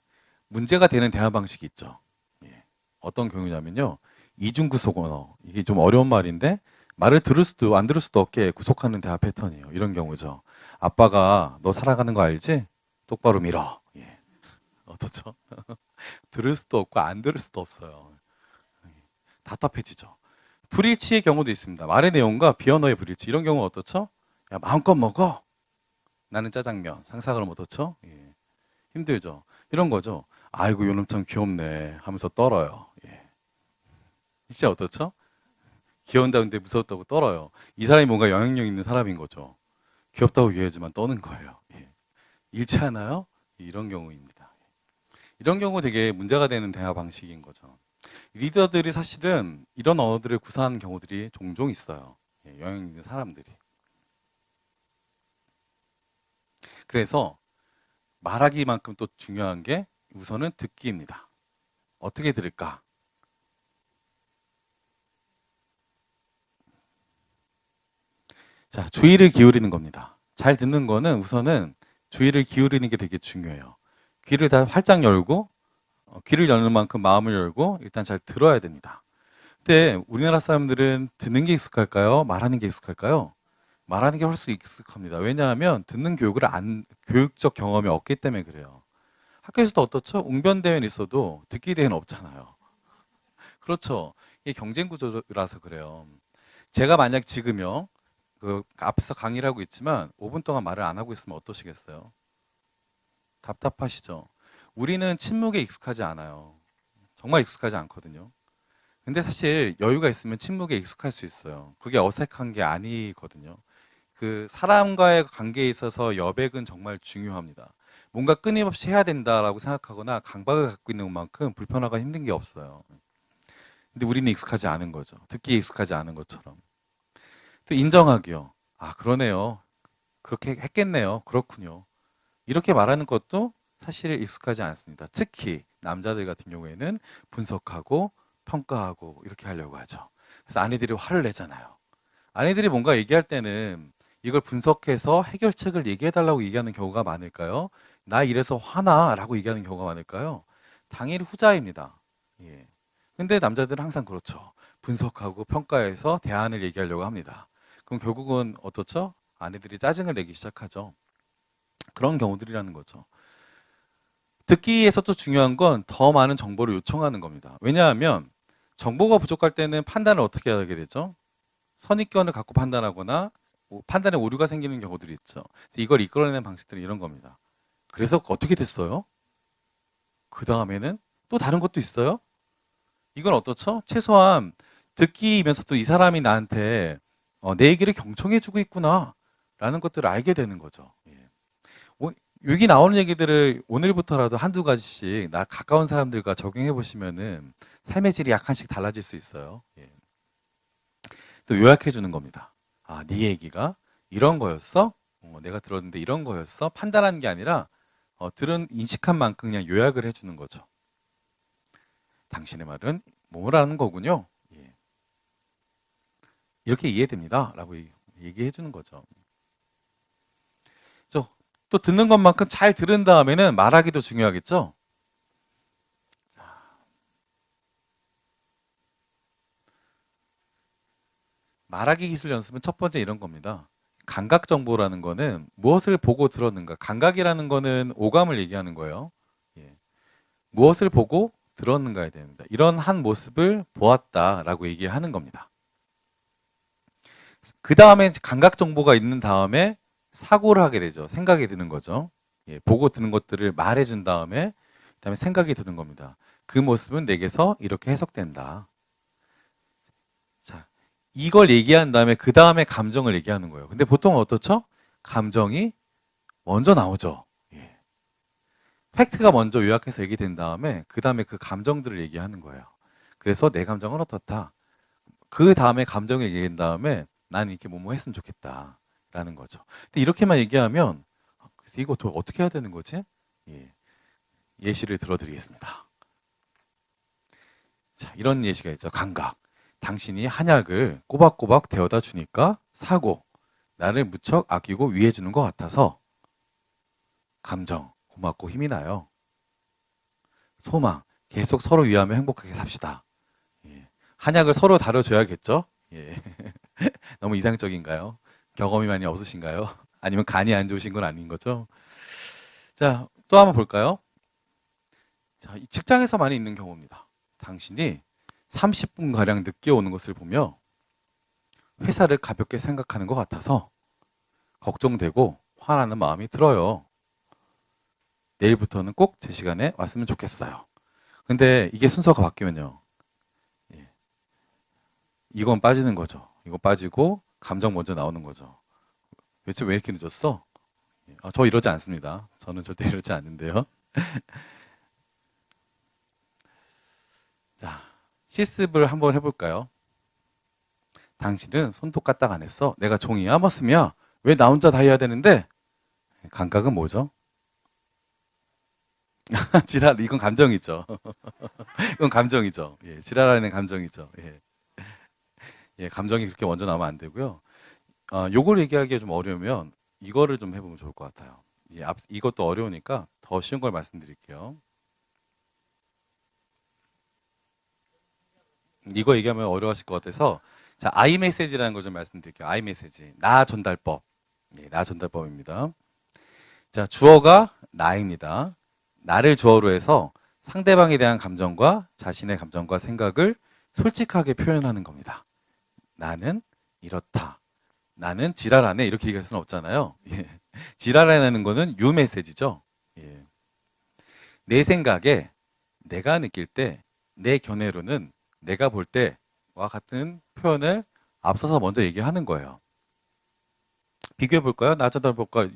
문제가 되는 대화 방식이 있죠. 예. 어떤 경우냐면요. 이중구속 언어. 이게 좀 어려운 말인데 말을 들을 수도 안 들을 수도 없게 구속하는 대화 패턴이에요. 이런 경우죠. 아빠가 너 살아가는 거 알지? 똑바로 밀어. 예. 어떻죠? 들을 수도 없고 안 들을 수도 없어요. 답답해지죠. 불일치의 경우도 있습니다. 말의 내용과 비언어의 불일치. 이런 경우 어떻죠? 야, 마음껏 먹어. 나는 짜장면. 상상을 하면 어떻죠? 예. 힘들죠. 이런 거죠. 아이고 요놈 참 귀엽네 하면서 떨어요. 예. 진짜 어떻죠? 귀여운다는데 무서웠다고 떨어요. 이 사람이 뭔가 영향력 있는 사람인 거죠. 귀엽다고 얘기하지만 떠는 거예요. 예. 잃지 않아요? 이런 경우입니다. 이런 경우 되게 문제가 되는 대화 방식인 거죠. 리더들이 사실은 이런 언어들을 구사하는 경우들이 종종 있어요. 예, 영향 있는 사람들이. 그래서 말하기만큼 또 중요한 게 우선은 듣기입니다. 어떻게 들을까? 자, 주의를 기울이는 겁니다. 잘 듣는 거는 우선은 주의를 기울이는 게 되게 중요해요. 귀를 다 활짝 열고 귀를 여는 만큼 마음을 열고 일단 잘 들어야 됩니다. 근데 우리나라 사람들은 듣는 게 익숙할까요? 말하는 게 익숙할까요? 말하는 게 훨씬 익숙합니다. 왜냐하면 듣는 교육적 경험이 없기 때문에 그래요. 학교에서도 어떻죠? 웅변대회는 있어도 듣기 대회는 없잖아요. 그렇죠. 이게 경쟁 구조라서 그래요. 제가 만약 지금요, 그 앞에서 강의를 하고 있지만 5분 동안 말을 안 하고 있으면 어떠시겠어요? 답답하시죠? 우리는 침묵에 익숙하지 않아요. 정말 익숙하지 않거든요. 근데 사실 여유가 있으면 침묵에 익숙할 수 있어요. 그게 어색한 게 아니거든요. 그 사람과의 관계에 있어서 여백은 정말 중요합니다. 뭔가 끊임없이 해야 된다라고 생각하거나 강박을 갖고 있는 것만큼 불편하고 힘든 게 없어요. 근데 우리는 익숙하지 않은 거죠. 듣기에 익숙하지 않은 것처럼. 또 인정하기요. 아, 그러네요. 그렇게 했겠네요. 그렇군요. 이렇게 말하는 것도 사실 익숙하지 않습니다. 특히 남자들 같은 경우에는 분석하고 평가하고 이렇게 하려고 하죠. 그래서 아내들이 화를 내잖아요. 아내들이 뭔가 얘기할 때는 이걸 분석해서 해결책을 얘기해 달라고 얘기하는 경우가 많을까요? 나 이래서 화나라고 얘기하는 경우가 많을까요? 당연히 후자입니다. 예. 근데 남자들은 항상 그렇죠. 분석하고 평가해서 대안을 얘기하려고 합니다. 그럼 결국은 어떻죠? 아내들이 짜증을 내기 시작하죠. 그런 경우들이라는 거죠. 듣기에서 또 중요한 건 더 많은 정보를 요청하는 겁니다. 왜냐하면 정보가 부족할 때는 판단을 어떻게 하게 되죠? 선입견을 갖고 판단하거나 판단에 오류가 생기는 경우들이 있죠. 그래서 이걸 이끌어내는 방식들은 이런 겁니다. 그래서 어떻게 됐어요? 그 다음에는 또 다른 것도 있어요? 이건 어떻죠? 최소한 듣기면서 또 이 사람이 나한테 내 얘기를 경청해주고 있구나 라는 것들을 알게 되는 거죠. 예. 여기 나오는 얘기들을 오늘부터라도 한두 가지씩 나 가까운 사람들과 적용해 보시면은 삶의 질이 약간씩 달라질 수 있어요. 예. 또 요약해 주는 겁니다. 아, 네 얘기가 이런 거였어? 내가 들었는데 이런 거였어? 판단하는 게 아니라 들은 인식한 만큼 그냥 요약을 해주는 거죠. 당신의 말은 뭐라는 거군요. 예. 이렇게 이해됩니다. 라고 얘기해 주는 거죠. 또 듣는 것만큼 잘 들은 다음에는 말하기도 중요하겠죠. 말하기 기술 연습은 첫 번째 이런 겁니다. 감각 정보라는 거는 무엇을 보고 들었는가. 감각이라는 거는 오감을 얘기하는 거예요. 예. 무엇을 보고 들었는가에 됩니다. 이런 한 모습을 보았다라고 얘기하는 겁니다. 그 다음에 감각 정보가 있는 다음에 사고를 하게 되죠. 생각이 드는 거죠. 예, 보고 드는 것들을 말해준 다음에 그다음에 생각이 드는 겁니다. 그 모습은 내게서 이렇게 해석된다. 자, 이걸 얘기한 다음에 그 다음에 감정을 얘기하는 거예요. 근데 보통 어떻죠? 감정이 먼저 나오죠. 예. 팩트가 먼저 요약해서 얘기된 다음에 그 다음에 그 감정들을 얘기하는 거예요. 그래서 내 감정은 어떻다. 그 다음에 감정을 얘기한 다음에 나는 이렇게 뭐뭐 했으면 좋겠다. 라는 거죠. 근데 이렇게만 얘기하면 그래서 이거 어떻게 해야 되는 거지? 예. 예시를 들어드리겠습니다. 자, 이런 예시가 있죠. 감각. 당신이 한약을 꼬박꼬박 데워다 주니까 사고. 나를 무척 아끼고 위해주는 것 같아서 감정. 고맙고 힘이 나요. 소망. 계속 서로 위하며 행복하게 삽시다. 예. 한약을 서로 다뤄줘야겠죠? 예. 너무 이상적인가요? 경험이 많이 없으신가요? 아니면 간이 안 좋으신 건 아닌 거죠? 자, 또 한번 볼까요? 자, 이 직장에서 많이 있는 경우입니다. 당신이 30분가량 늦게 오는 것을 보며 회사를 가볍게 생각하는 것 같아서 걱정되고 화나는 마음이 들어요. 내일부터는 꼭 제 시간에 왔으면 좋겠어요. 근데 이게 순서가 바뀌면요. 예, 이건 빠지는 거죠. 이거 빠지고 감정 먼저 나오는 거죠. 대체 왜 이렇게 늦었어? 예, 저 이러지 않습니다. 저는 절대 이러지 않는데요. 자, 실습을 한번 해볼까요? 당신은 손톱 까딱 안 했어. 내가 종이야? 머슴이야? 왜 나 혼자 다 해야 되는데? 감각은 뭐죠? 지랄, 이건 감정이죠. 이건 감정이죠. 예, 지랄하는 감정이죠. 예. 예, 감정이 그렇게 먼저 나오면 안 되고요. 요걸 얘기하기가 좀 어려우면 이거를 좀 해보면 좋을 것 같아요. 예, 이것도 어려우니까 더 쉬운 걸 말씀드릴게요. 이거 얘기하면 어려워하실 것 같아서 자, 아이메시지라는 걸 좀 말씀드릴게요. 아이메시지. 나 전달법. 예, 나 전달법입니다. 자, 주어가 나입니다. 나를 주어로 해서 상대방에 대한 감정과 자신의 감정과 생각을 솔직하게 표현하는 겁니다. 나는 이렇다. 나는 지랄하네. 이렇게 얘기할 수는 없잖아요. 예. 지랄하는 거는 유 메시지죠. 예. 내 생각에 내가 느낄 때 내 견해로는 내가 볼 때와 같은 표현을 앞서서 먼저 얘기하는 거예요. 비교해 볼까요? 나 전달법과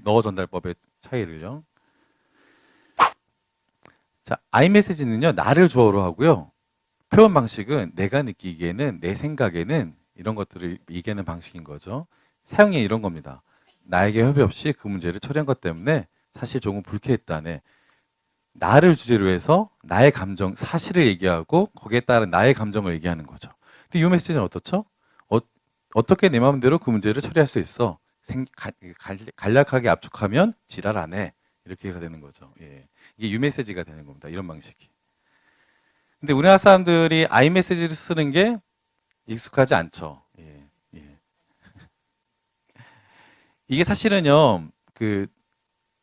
너 전달법의 차이를요. 자, 아이메시지는요, 나를 주어로 하고요. 표현 방식은 내가 느끼기에는, 내 생각에는 이런 것들을 얘기하는 방식인 거죠. 사용이 이런 겁니다. 나에게 협의 없이 그 문제를 처리한 것 때문에 사실 조금 불쾌했다네. 나를 주제로 해서 나의 감정, 사실을 얘기하고 거기에 따른 나의 감정을 얘기하는 거죠. 근데 이 메시지는 어떻죠? 어떻게 내 마음대로 그 문제를 처리할 수 있어? 간략하게 압축하면 지랄 안 해. 이렇게가 되는 거죠. 예. 이게 유메시지가 되는 겁니다. 이런 방식이. 근데 우리나라 사람들이 아이메시지를 쓰는 게 익숙하지 않죠. 예. 예. 이게 사실은요,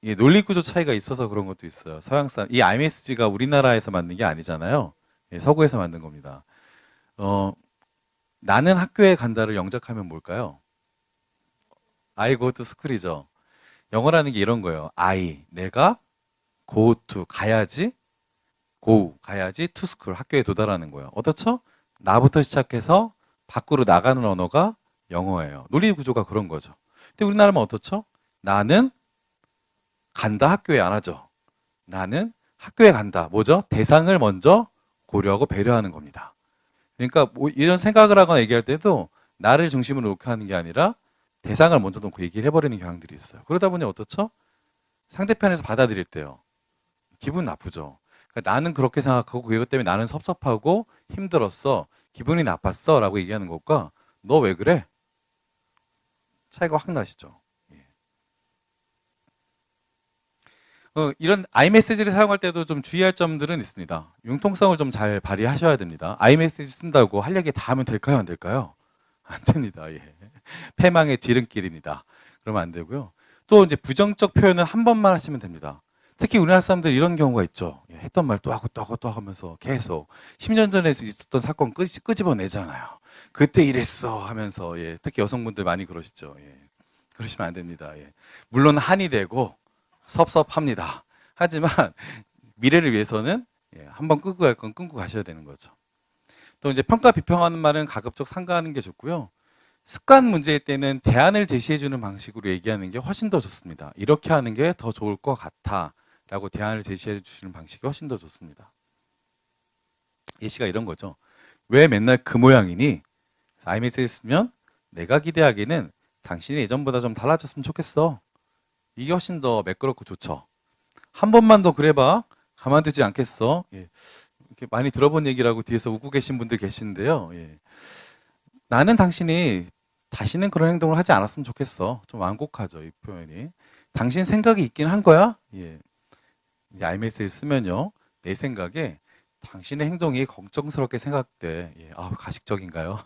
이게 논리 구조 차이가 있어서 그런 것도 있어요. 서양 사람, 이 iMessage가 우리나라에서 만든 게 아니잖아요. 예, 서구에서 만든 겁니다. 나는 학교에 간다를 영작하면 뭘까요? I go to school이죠. 영어라는 게 이런 거예요. 내가 go to, 가야지 to school, 학교에 도달하는 거예요. 어떻죠? 나부터 시작해서 밖으로 나가는 언어가 영어예요. 논리 구조가 그런 거죠. 근데 우리나라는 어떻죠? 나는 간다, 학교에 안 하죠. 나는 학교에 간다. 뭐죠? 대상을 먼저 고려하고 배려하는 겁니다. 그러니까 뭐 이런 생각을 하거나 얘기할 때도 나를 중심으로 놓고 하는 게 아니라 대상을 먼저 놓고 얘기를 해버리는 경향들이 있어요. 그러다 보니 어떻죠? 상대편에서 받아들일 때요. 기분 나쁘죠. 그러니까 나는 그렇게 생각하고 그것 때문에 나는 섭섭하고 힘들었어. 기분이 나빴어. 라고 얘기하는 것과 너 왜 그래? 차이가 확 나시죠. 이런 iMessage를 사용할 때도 좀 주의할 점들은 있습니다. 융통성을 좀 잘 발휘하셔야 됩니다. iMessage 쓴다고 할 얘기 다 하면 될까요? 안 될까요? 안 됩니다. 예. 패망의 지름길입니다. 그러면 안 되고요. 또 이제 부정적 표현은 한 번만 하시면 됩니다. 특히 우리나라 사람들 이런 경우가 있죠. 예, 했던 말 또 하고 또 하고 또 하면서 계속 10년 전에 있었던 사건 끄집어내잖아요. 그때 이랬어 하면서 예, 특히 여성분들 많이 그러시죠. 예. 그러시면 안 됩니다. 예. 물론 한이 되고 섭섭합니다. 하지만 미래를 위해서는 한번 끄고 갈 건 끊고 가셔야 되는 거죠. 또 이제 평가 비평하는 말은 가급적 삼가하는 게 좋고요. 습관 문제일 때는 대안을 제시해 주는 방식으로 얘기하는 게 훨씬 더 좋습니다. 이렇게 하는 게 더 좋을 것 같아 라고 대안을 제시해 주시는 방식이 훨씬 더 좋습니다. 예시가 이런 거죠. 왜 맨날 그 모양이니? iMessage 쓰면 내가 기대하기에는 당신이 예전보다 좀 달라졌으면 좋겠어. 이게 훨씬 더 매끄럽고 좋죠. 한 번만 더 그래봐. 가만두지 않겠어. 예. 이렇게 많이 들어본 얘기라고 뒤에서 웃고 계신 분들 계시는데요. 예. 나는 당신이 다시는 그런 행동을 하지 않았으면 좋겠어. 좀 완곡하죠, 이 표현이. 당신 생각이 있긴 한 거야? 예. iMessage 쓰면요. 내 생각에 당신의 행동이 걱정스럽게 생각돼. 예. 가식적인가요?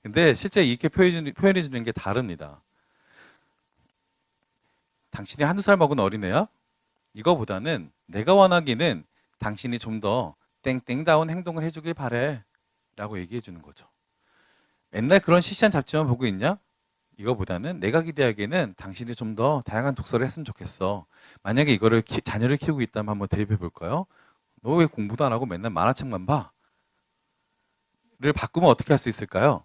근데 실제 이렇게 표현해 주는 게 다릅니다. 당신이 한두 살 먹은 어린애야? 이거보다는 내가 원하기는 당신이 좀 더 땡땡다운 행동을 해주길 바래 라고 얘기해 주는 거죠. 맨날 그런 시시한 잡지만 보고 있냐? 이거보다는 내가 기대하기에는 당신이 좀 더 다양한 독서를 했으면 좋겠어. 만약에 이거를 자녀를 키우고 있다면 한번 대입해 볼까요? 너 왜 공부도 안 하고 맨날 만화책만 봐? 를 바꾸면 어떻게 할 수 있을까요?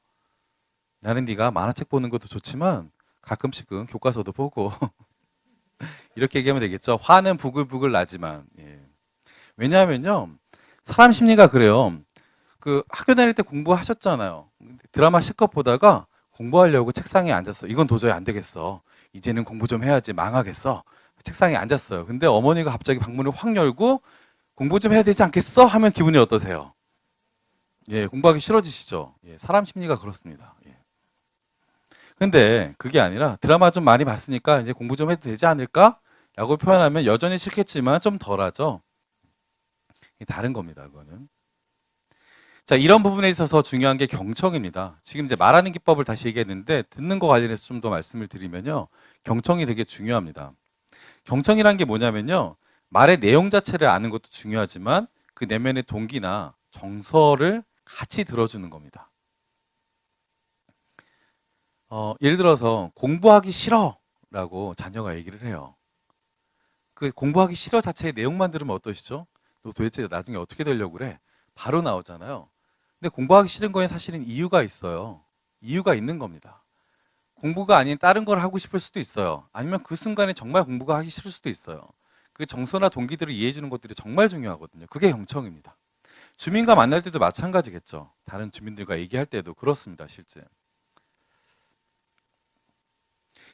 나는 네가 만화책 보는 것도 좋지만 가끔씩은 교과서도 보고 이렇게 얘기하면 되겠죠. 화는 부글부글 나지만. 예. 왜냐하면요. 사람 심리가 그래요. 그 학교 다닐 때 공부하셨잖아요. 드라마 실컷 보다가 공부하려고 책상에 앉았어. 이건 도저히 안 되겠어. 이제는 공부 좀 해야지 망하겠어. 책상에 앉았어요. 근데 어머니가 갑자기 방문을 확 열고 공부 좀 해야 되지 않겠어? 하면 기분이 어떠세요? 예, 공부하기 싫어지시죠? 예, 사람 심리가 그렇습니다. 예. 근데 그게 아니라 드라마 좀 많이 봤으니까 이제 공부 좀 해도 되지 않을까? 라고 표현하면 여전히 싫겠지만 좀 덜하죠. 다른 겁니다, 그거는. 자, 이런 부분에 있어서 중요한 게 경청입니다. 지금 이제 말하는 기법을 다시 얘기했는데 듣는 거 관련해서 좀 더 말씀을 드리면요. 경청이 되게 중요합니다. 경청이란 게 뭐냐면요. 말의 내용 자체를 아는 것도 중요하지만 그 내면의 동기나 정서를 같이 들어주는 겁니다. 예를 들어서 공부하기 싫어라고 자녀가 얘기를 해요. 그 공부하기 싫어 자체의 내용만 들으면 어떠시죠? 너 도대체 나중에 어떻게 되려고 그래? 바로 나오잖아요. 근데 공부하기 싫은 거에 사실은 이유가 있어요. 이유가 있는 겁니다. 공부가 아닌 다른 걸 하고 싶을 수도 있어요. 아니면 그 순간에 정말 공부가 하기 싫을 수도 있어요. 그 정서나 동기들을 이해해 주는 것들이 정말 중요하거든요. 그게 경청입니다. 주민과 만날 때도 마찬가지겠죠. 다른 주민들과 얘기할 때도 그렇습니다. 실제.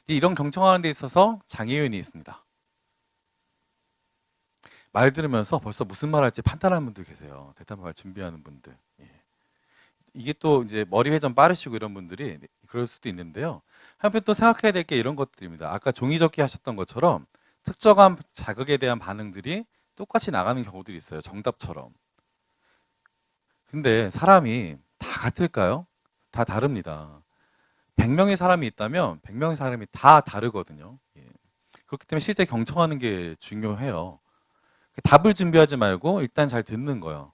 이런 경청하는 데 있어서 장애 요인이 있습니다. 말 들으면서 벌써 무슨 말 할지 판단하는 분들 계세요. 대답할 준비하는 분들. 예. 이게 또 이제 머리 회전 빠르시고 이런 분들이 그럴 수도 있는데요. 한편 또 생각해야 될 게 이런 것들입니다. 아까 종이접기 하셨던 것처럼 특정한 자극에 대한 반응들이 똑같이 나가는 경우들이 있어요. 정답처럼. 근데 사람이 다 같을까요? 다 다릅니다. 100명의 사람이 있다면 100명의 사람이 다 다르거든요. 예. 그렇기 때문에 실제 경청하는 게 중요해요. 답을 준비하지 말고 일단 잘 듣는 거예요.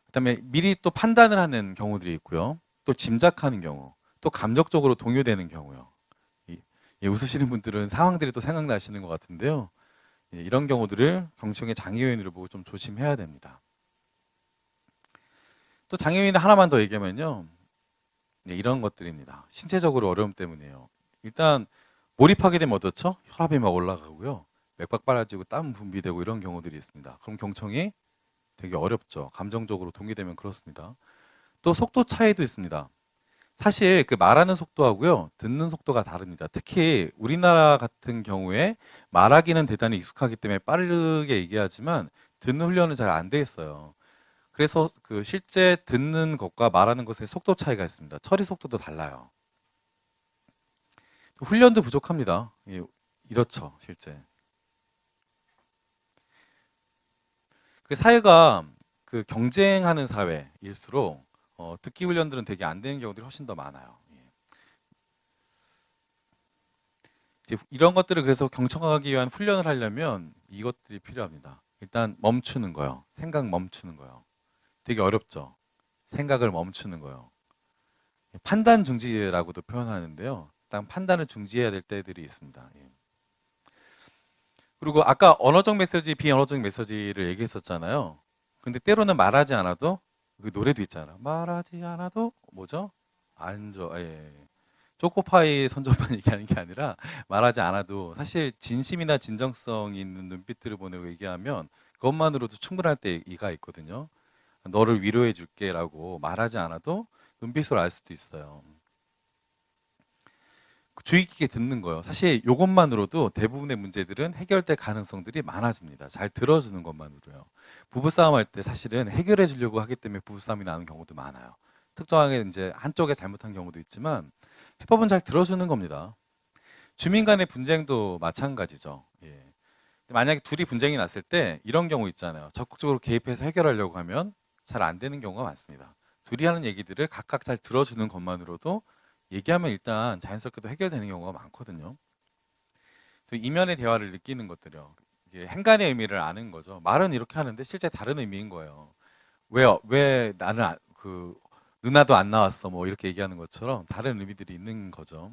그다음에 미리 또 판단을 하는 경우들이 있고요. 또 짐작하는 경우, 또 감정적으로 동요되는 경우요. 웃으시는 분들은 상황들이 또 생각나시는 것 같은데요. 이런 경우들을 경청의 장애 요인으로 보고 좀 조심해야 됩니다. 또 장애 요인 하나만 더 얘기하면요. 이런 것들입니다. 신체적으로 어려움 때문이에요. 일단 몰입하게 되면 어떻죠? 혈압이 막 올라가고요. 맥박 빨라지고 땀 분비되고 이런 경우들이 있습니다. 그럼 경청이 되게 어렵죠. 감정적으로 동의되면 그렇습니다. 또 속도 차이도 있습니다. 사실 그 말하는 속도하고요, 듣는 속도가 다릅니다. 특히 우리나라 같은 경우에 말하기는 대단히 익숙하기 때문에 빠르게 얘기하지만 듣는 훈련은 잘 안 돼 있어요. 그래서 그 실제 듣는 것과 말하는 것의 속도 차이가 있습니다. 처리 속도도 달라요. 훈련도 부족합니다. 이렇죠, 실제. 그 사회가 그 경쟁하는 사회일수록 듣기 훈련들은 되게 안 되는 경우들이 훨씬 더 많아요. 예. 이제 이런 것들을 그래서 경청하기 위한 훈련을 하려면 이것들이 필요합니다. 일단 멈추는 거요. 생각 멈추는 거요. 되게 어렵죠. 생각을 멈추는 거요. 판단 중지라고도 표현하는데요. 일단 판단을 중지해야 될 때들이 있습니다. 예. 그리고 아까 언어적 메시지, 비언어적 메시지를 얘기했었잖아요. 근데 때로는 말하지 않아도 그 노래도 있잖아. 말하지 않아도 뭐죠? 안줘. 예. 초코파이 선전만 얘기하는 게 아니라 말하지 않아도 사실 진심이나 진정성 있는 눈빛들을 보내고 얘기하면 그것만으로도 충분할 때가 있거든요. 너를 위로해 줄게라고 말하지 않아도 눈빛으로 알 수도 있어요. 주의 깊게 듣는 거예요. 사실 이것만으로도 대부분의 문제들은 해결될 가능성들이 많아집니다. 잘 들어주는 것만으로요. 부부싸움 할 때 사실은 해결해 주려고 하기 때문에 부부싸움이 나는 경우도 많아요. 특정하게 이제 한쪽에 잘못한 경우도 있지만 해법은 잘 들어주는 겁니다. 주민 간의 분쟁도 마찬가지죠. 예. 만약에 둘이 분쟁이 났을 때 이런 경우 있잖아요. 적극적으로 개입해서 해결하려고 하면 잘 안 되는 경우가 많습니다. 둘이 하는 얘기들을 각각 잘 들어주는 것만으로도 얘기하면 일단 자연스럽게도 해결되는 경우가 많거든요. 또 이면의 대화를 느끼는 것들이요. 이게 행간의 의미를 아는 거죠. 말은 이렇게 하는데 실제 다른 의미인 거예요. 왜 나는 그 누나도 안 나왔어 뭐 이렇게 얘기하는 것처럼 다른 의미들이 있는 거죠.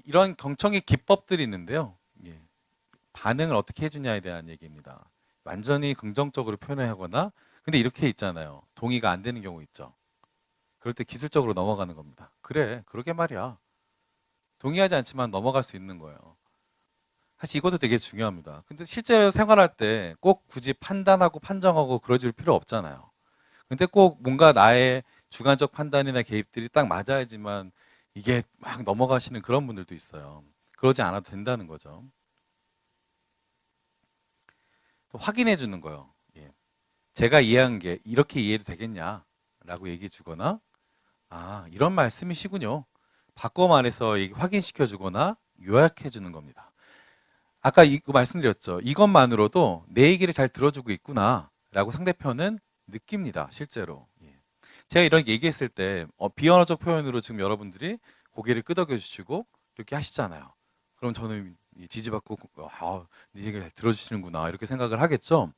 이런 경청의 기법들이 있는데요. 예. 반응을 어떻게 해주냐에 대한 얘기입니다. 완전히 긍정적으로 표현하거나, 근데 이렇게 있잖아요. 동의가 안 되는 경우 있죠. 그럴 때 기술적으로 넘어가는 겁니다. 그래, 그러게 말이야. 동의하지 않지만 넘어갈 수 있는 거예요. 사실 이것도 되게 중요합니다. 근데 실제로 생활할 때 꼭 굳이 판단하고 판정하고 그러질 필요 없잖아요. 근데 꼭 뭔가 나의 주관적 판단이나 개입들이 딱 맞아야지만 이게 막 넘어가시는 그런 분들도 있어요. 그러지 않아도 된다는 거죠. 또 확인해 주는 거예요. 예. 제가 이해한 게 이렇게 이해도 되겠냐라고 얘기해 주거나, 아, 이런 말씀이시군요. 바꿔 말해서 확인시켜 주거나 요약해 주는 겁니다. 아까 이거 말씀드렸죠. 이것만으로도 내 얘기를 잘 들어주고 있구나라고 상대편은 느낍니다. 실제로. 예. 제가 이런 얘기했을 때 비언어적 표현으로 지금 여러분들이 고개를 끄덕여 주시고 이렇게 하시잖아요. 그럼 저는 지지받고 네 얘기를 잘 들어주시는구나 이렇게 생각을 하겠죠.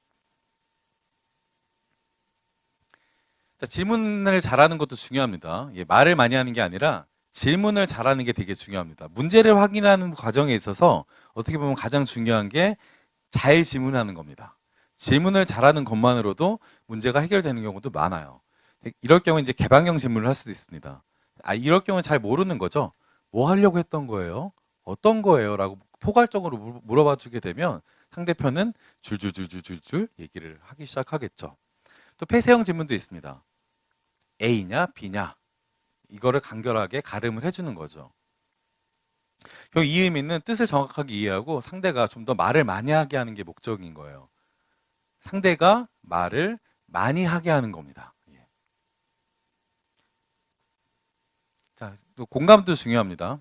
자, 질문을 잘하는 것도 중요합니다. 예, 말을 많이 하는 게 아니라 질문을 잘하는 게 되게 중요합니다. 문제를 확인하는 과정에 있어서 어떻게 보면 가장 중요한 게 잘 질문하는 겁니다. 질문을 잘하는 것만으로도 문제가 해결되는 경우도 많아요. 이럴 경우 이제 개방형 질문을 할 수도 있습니다. 이럴 경우는 잘 모르는 거죠. 뭐 하려고 했던 거예요? 어떤 거예요? 라고 포괄적으로 물어봐 주게 되면 상대편은 줄줄줄줄줄줄 얘기를 하기 시작하겠죠. 또 폐쇄형 질문도 있습니다. A냐 B냐 이거를 간결하게 가름을 해주는 거죠. 결국 이 의미는 뜻을 정확하게 이해하고 상대가 좀 더 말을 많이 하게 하는 게 목적인 거예요. 상대가 말을 많이 하게 하는 겁니다. 예. 자, 또 공감도 중요합니다.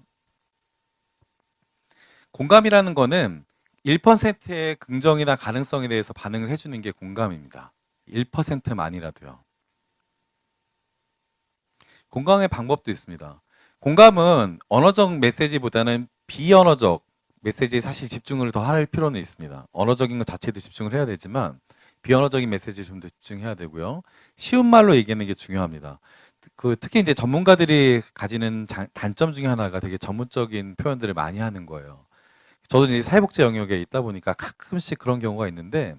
공감이라는 거는 1%의 긍정이나 가능성에 대해서 반응을 해주는 게 공감입니다. 1%만이라도요. 공감의 방법도 있습니다. 공감은 언어적 메시지보다는 비언어적 메시지에 사실 집중을 더 할 필요는 있습니다. 언어적인 것 자체도 집중을 해야 되지만 비언어적인 메시지에 좀 더 집중해야 되고요. 쉬운 말로 얘기하는 게 중요합니다. 특히 이제 전문가들이 가지는 단점 중에 하나가 되게 전문적인 표현들을 많이 하는 거예요. 저도 이제 사회복지 영역에 있다 보니까 가끔씩 그런 경우가 있는데,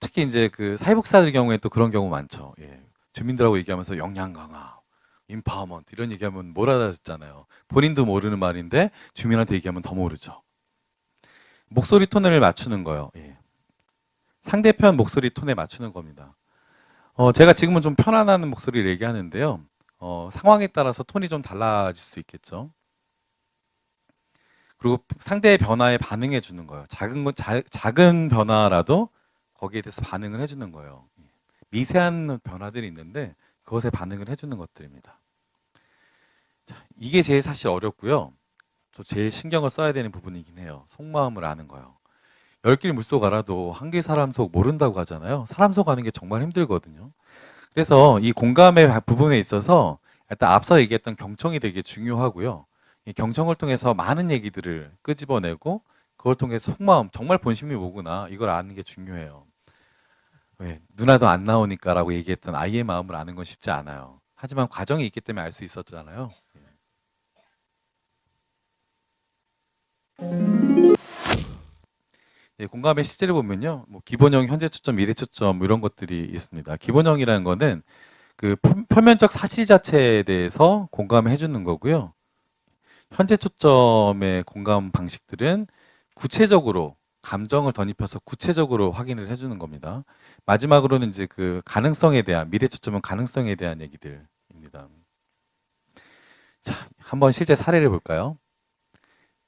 특히 이제 그 사회복지사들 경우에 또 그런 경우 많죠. 예. 주민들하고 얘기하면서 역량 강화, 임파워먼트 이런 얘기하면 뭘 알아듣잖아요. 본인도 모르는 말인데 주민한테 얘기하면 더 모르죠. 목소리 톤을 맞추는 거예요. 예. 상대편 목소리 톤에 맞추는 겁니다. 제가 지금은 좀 편안한 목소리를 얘기하는데요. 상황에 따라서 톤이 좀 달라질 수 있겠죠. 그리고 상대의 변화에 반응해 주는 거예요. 작은 변화라도 거기에 대해서 반응을 해주는 거예요. 미세한 변화들이 있는데 그것에 반응을 해주는 것들입니다. 자, 이게 제일 사실 어렵고요. 또 제일 신경을 써야 되는 부분이긴 해요. 속마음을 아는 거예요. 10길 물속 알아도 한 길 사람 속 모른다고 하잖아요. 사람 속 아는 게 정말 힘들거든요. 그래서 이 공감의 부분에 있어서 일단 앞서 얘기했던 경청이 되게 중요하고요. 이 경청을 통해서 많은 얘기들을 끄집어내고 그걸 통해서 속마음, 정말 본심이 뭐구나 이걸 아는 게 중요해요. 왜? 누나도 안 나오니까 라고 얘기했던 아이의 마음을 아는 건 쉽지 않아요. 하지만 과정이 있기 때문에 알 수 있었잖아요. 네, 공감의 실제를 보면요. 뭐 기본형, 현재 초점, 미래 초점 뭐 이런 것들이 있습니다. 기본형이라는 거는 그 표면적 사실 자체에 대해서 공감해 주는 거고요. 현재 초점의 공감 방식들은 구체적으로 감정을 덧입혀서 구체적으로 확인을 해주는 겁니다. 마지막으로는 이제 그 가능성에 대한, 미래 초점은 가능성에 대한 얘기들입니다. 자, 한번 실제 사례를 볼까요?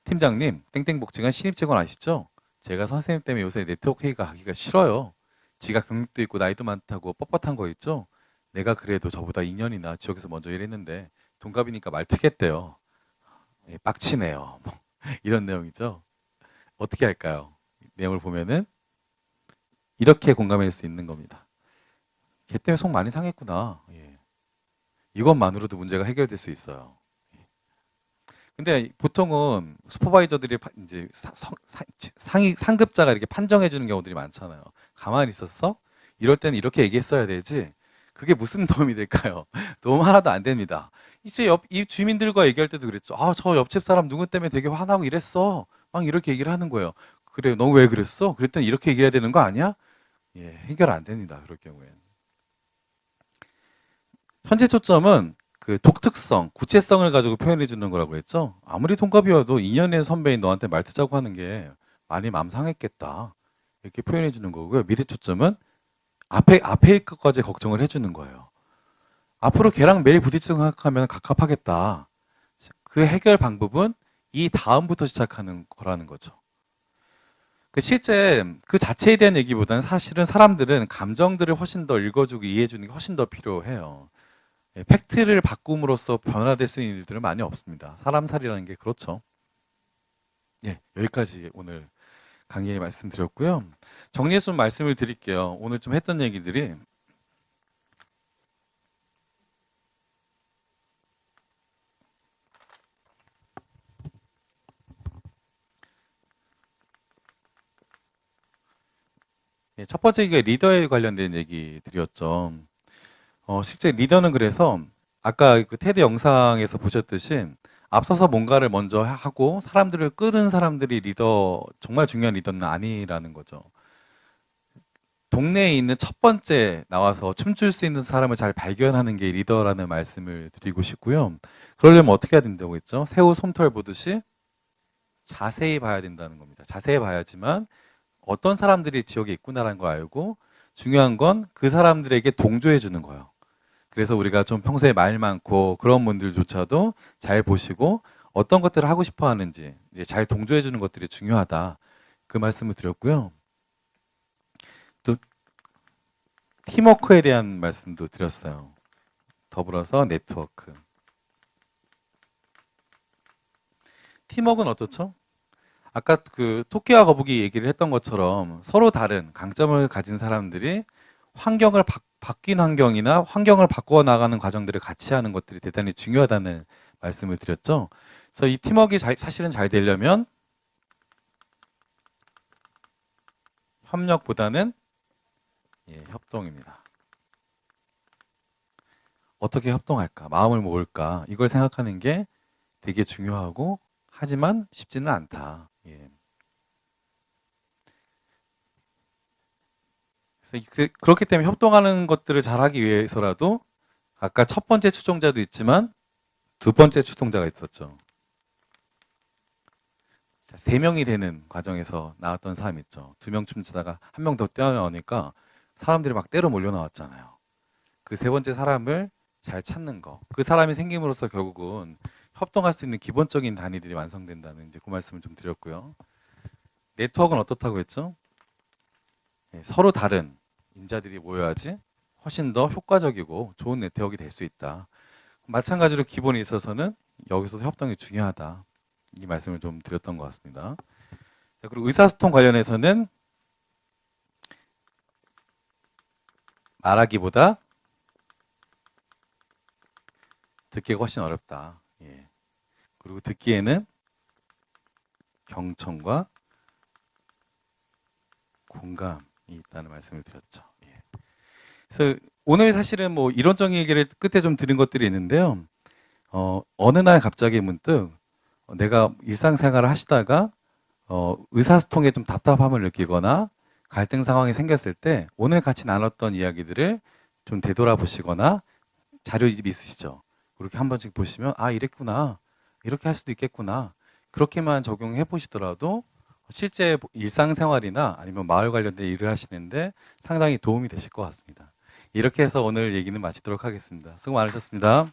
팀장님, 땡땡복지관 신입 직원 아시죠? 제가 선생님 때문에 요새 네트워크 회의가 하기가 싫어요. 지가 경력도 있고 나이도 많다고 뻣뻣한 거 있죠? 내가 그래도 저보다 2년이나 지역에서 먼저 일했는데 동갑이니까 말 트겠대요. 예, 빡치네요. 뭐, 이런 내용이죠. 어떻게 할까요? 내용을 보면은 이렇게 공감할 수 있는 겁니다. 걔 때문에 속 많이 상했구나. 예. 이것만으로도 문제가 해결될 수 있어요. 근데 보통은 슈퍼바이저들이 이제 상급자가 이렇게 판정해 주는 경우들이 많잖아요. 가만히 있었어? 이럴 때는 이렇게 얘기했어야 되지. 그게 무슨 도움이 될까요? 도움 하나도 안 됩니다. 이 주민들과 얘기할 때도 그랬죠. 아, 저 옆집 사람 누구 때문에 되게 화나고 이랬어. 막 이렇게 얘기를 하는 거예요. 그래, 너 왜 그랬어? 그랬더니 이렇게 얘기해야 되는 거 아니야? 예, 해결 안 됩니다. 그럴 경우에는. 현재 초점은 그 독특성, 구체성을 가지고 표현해 주는 거라고 했죠. 아무리 동갑이어도 2년의 선배인 너한테 말 트자고 하는 게 많이 맘 상했겠다. 이렇게 표현해 주는 거고요. 미래 초점은 앞에 것까지 걱정을 해 주는 거예요. 앞으로 걔랑 매일 부딪히는 생각하면 갑갑하겠다. 그 해결 방법은 이 다음부터 시작하는 거라는 거죠. 그 실제 그 자체에 대한 얘기보다는 사실은 사람들은 감정들을 훨씬 더 읽어주고 이해해주는 게 훨씬 더 필요해요. 예, 팩트를 바꿈으로써 변화될 수 있는 일들은 많이 없습니다. 사람 살이라는 게 그렇죠. 예, 여기까지 오늘 강의에 말씀드렸고요. 정리해서 좀 말씀을 드릴게요. 오늘 좀 했던 얘기들이 예, 첫 번째 얘기가 리더에 관련된 얘기들이었죠. 실제 리더는 그래서 아까 그 테드 영상에서 보셨듯이 앞서서 뭔가를 먼저 하고 사람들을 끄는 사람들이 리더, 정말 중요한 리더는 아니라는 거죠. 동네에 있는 첫 번째 나와서 춤출 수 있는 사람을 잘 발견하는 게 리더라는 말씀을 드리고 싶고요. 그러려면 어떻게 해야 된다고 했죠? 새우 솜털 보듯이 자세히 봐야 된다는 겁니다. 자세히 봐야지만 어떤 사람들이 지역에 있구나라는 걸 알고 중요한 건 그 사람들에게 동조해 주는 거예요. 그래서 우리가 좀 평소에 말 많고 그런 분들조차도 잘 보시고 어떤 것들을 하고 싶어 하는지 이제 잘 동조해 주는 것들이 중요하다. 그 말씀을 드렸고요. 또 팀워크에 대한 말씀도 드렸어요. 더불어서 네트워크. 팀워크는 어떻죠? 아까 그 토끼와 거북이 얘기를 했던 것처럼 서로 다른 강점을 가진 사람들이 환경을 바뀐 환경이나 환경을 바꿔 나가는 과정들을 같이 하는 것들이 대단히 중요하다는 말씀을 드렸죠. 그래서 이 팀워크가 사실은 잘 되려면 협력보다는 협동입니다. 어떻게 협동할까? 마음을 모을까? 이걸 생각하는 게 되게 중요하고 하지만 쉽지는 않다. 예. 그래서 그렇기 때문에 협동하는 것들을 잘하기 위해서라도 아까 첫 번째 추종자도 있지만 두 번째 추종자가 있었죠. 자, 3명이 되는 과정에서 나왔던 사람 있죠. 2명 춤추다가 1명 더 뛰어나오니까 사람들이 막 때로 몰려 나왔잖아요. 그 세 번째 사람을 잘 찾는 거. 그 사람이 생김으로써 결국은 협동할 수 있는 기본적인 단위들이 완성된다는 이제 그 말씀을 좀 드렸고요. 네트워크는 어떻다고 했죠? 서로 다른 인자들이 모여야지 훨씬 더 효과적이고 좋은 네트워크가 될 수 있다. 마찬가지로 기본에 있어서는 여기서도 협동이 중요하다. 이 말씀을 좀 드렸던 것 같습니다. 그리고 의사소통 관련해서는 말하기보다 듣기가 훨씬 어렵다. 예. 그리고 듣기에는 경청과 공감이 있다는 말씀을 드렸죠. 예. 그래서 오늘 사실은 뭐 이론적인 얘기를 끝에 좀 드린 것들이 있는데요. 어느 날 갑자기 문득 내가 일상생활을 하시다가 의사소통에 좀 답답함을 느끼거나 갈등 상황이 생겼을 때 오늘 같이 나눴던 이야기들을 좀 되돌아보시거나 자료 있으시죠? 그렇게 한 번씩 보시면 아 이랬구나 이렇게 할 수도 있겠구나 그렇게만 적용해 보시더라도 실제 일상생활이나 아니면 마을 관련된 일을 하시는데 상당히 도움이 되실 것 같습니다. 이렇게 해서 오늘 얘기는 마치도록 하겠습니다. 수고 많으셨습니다.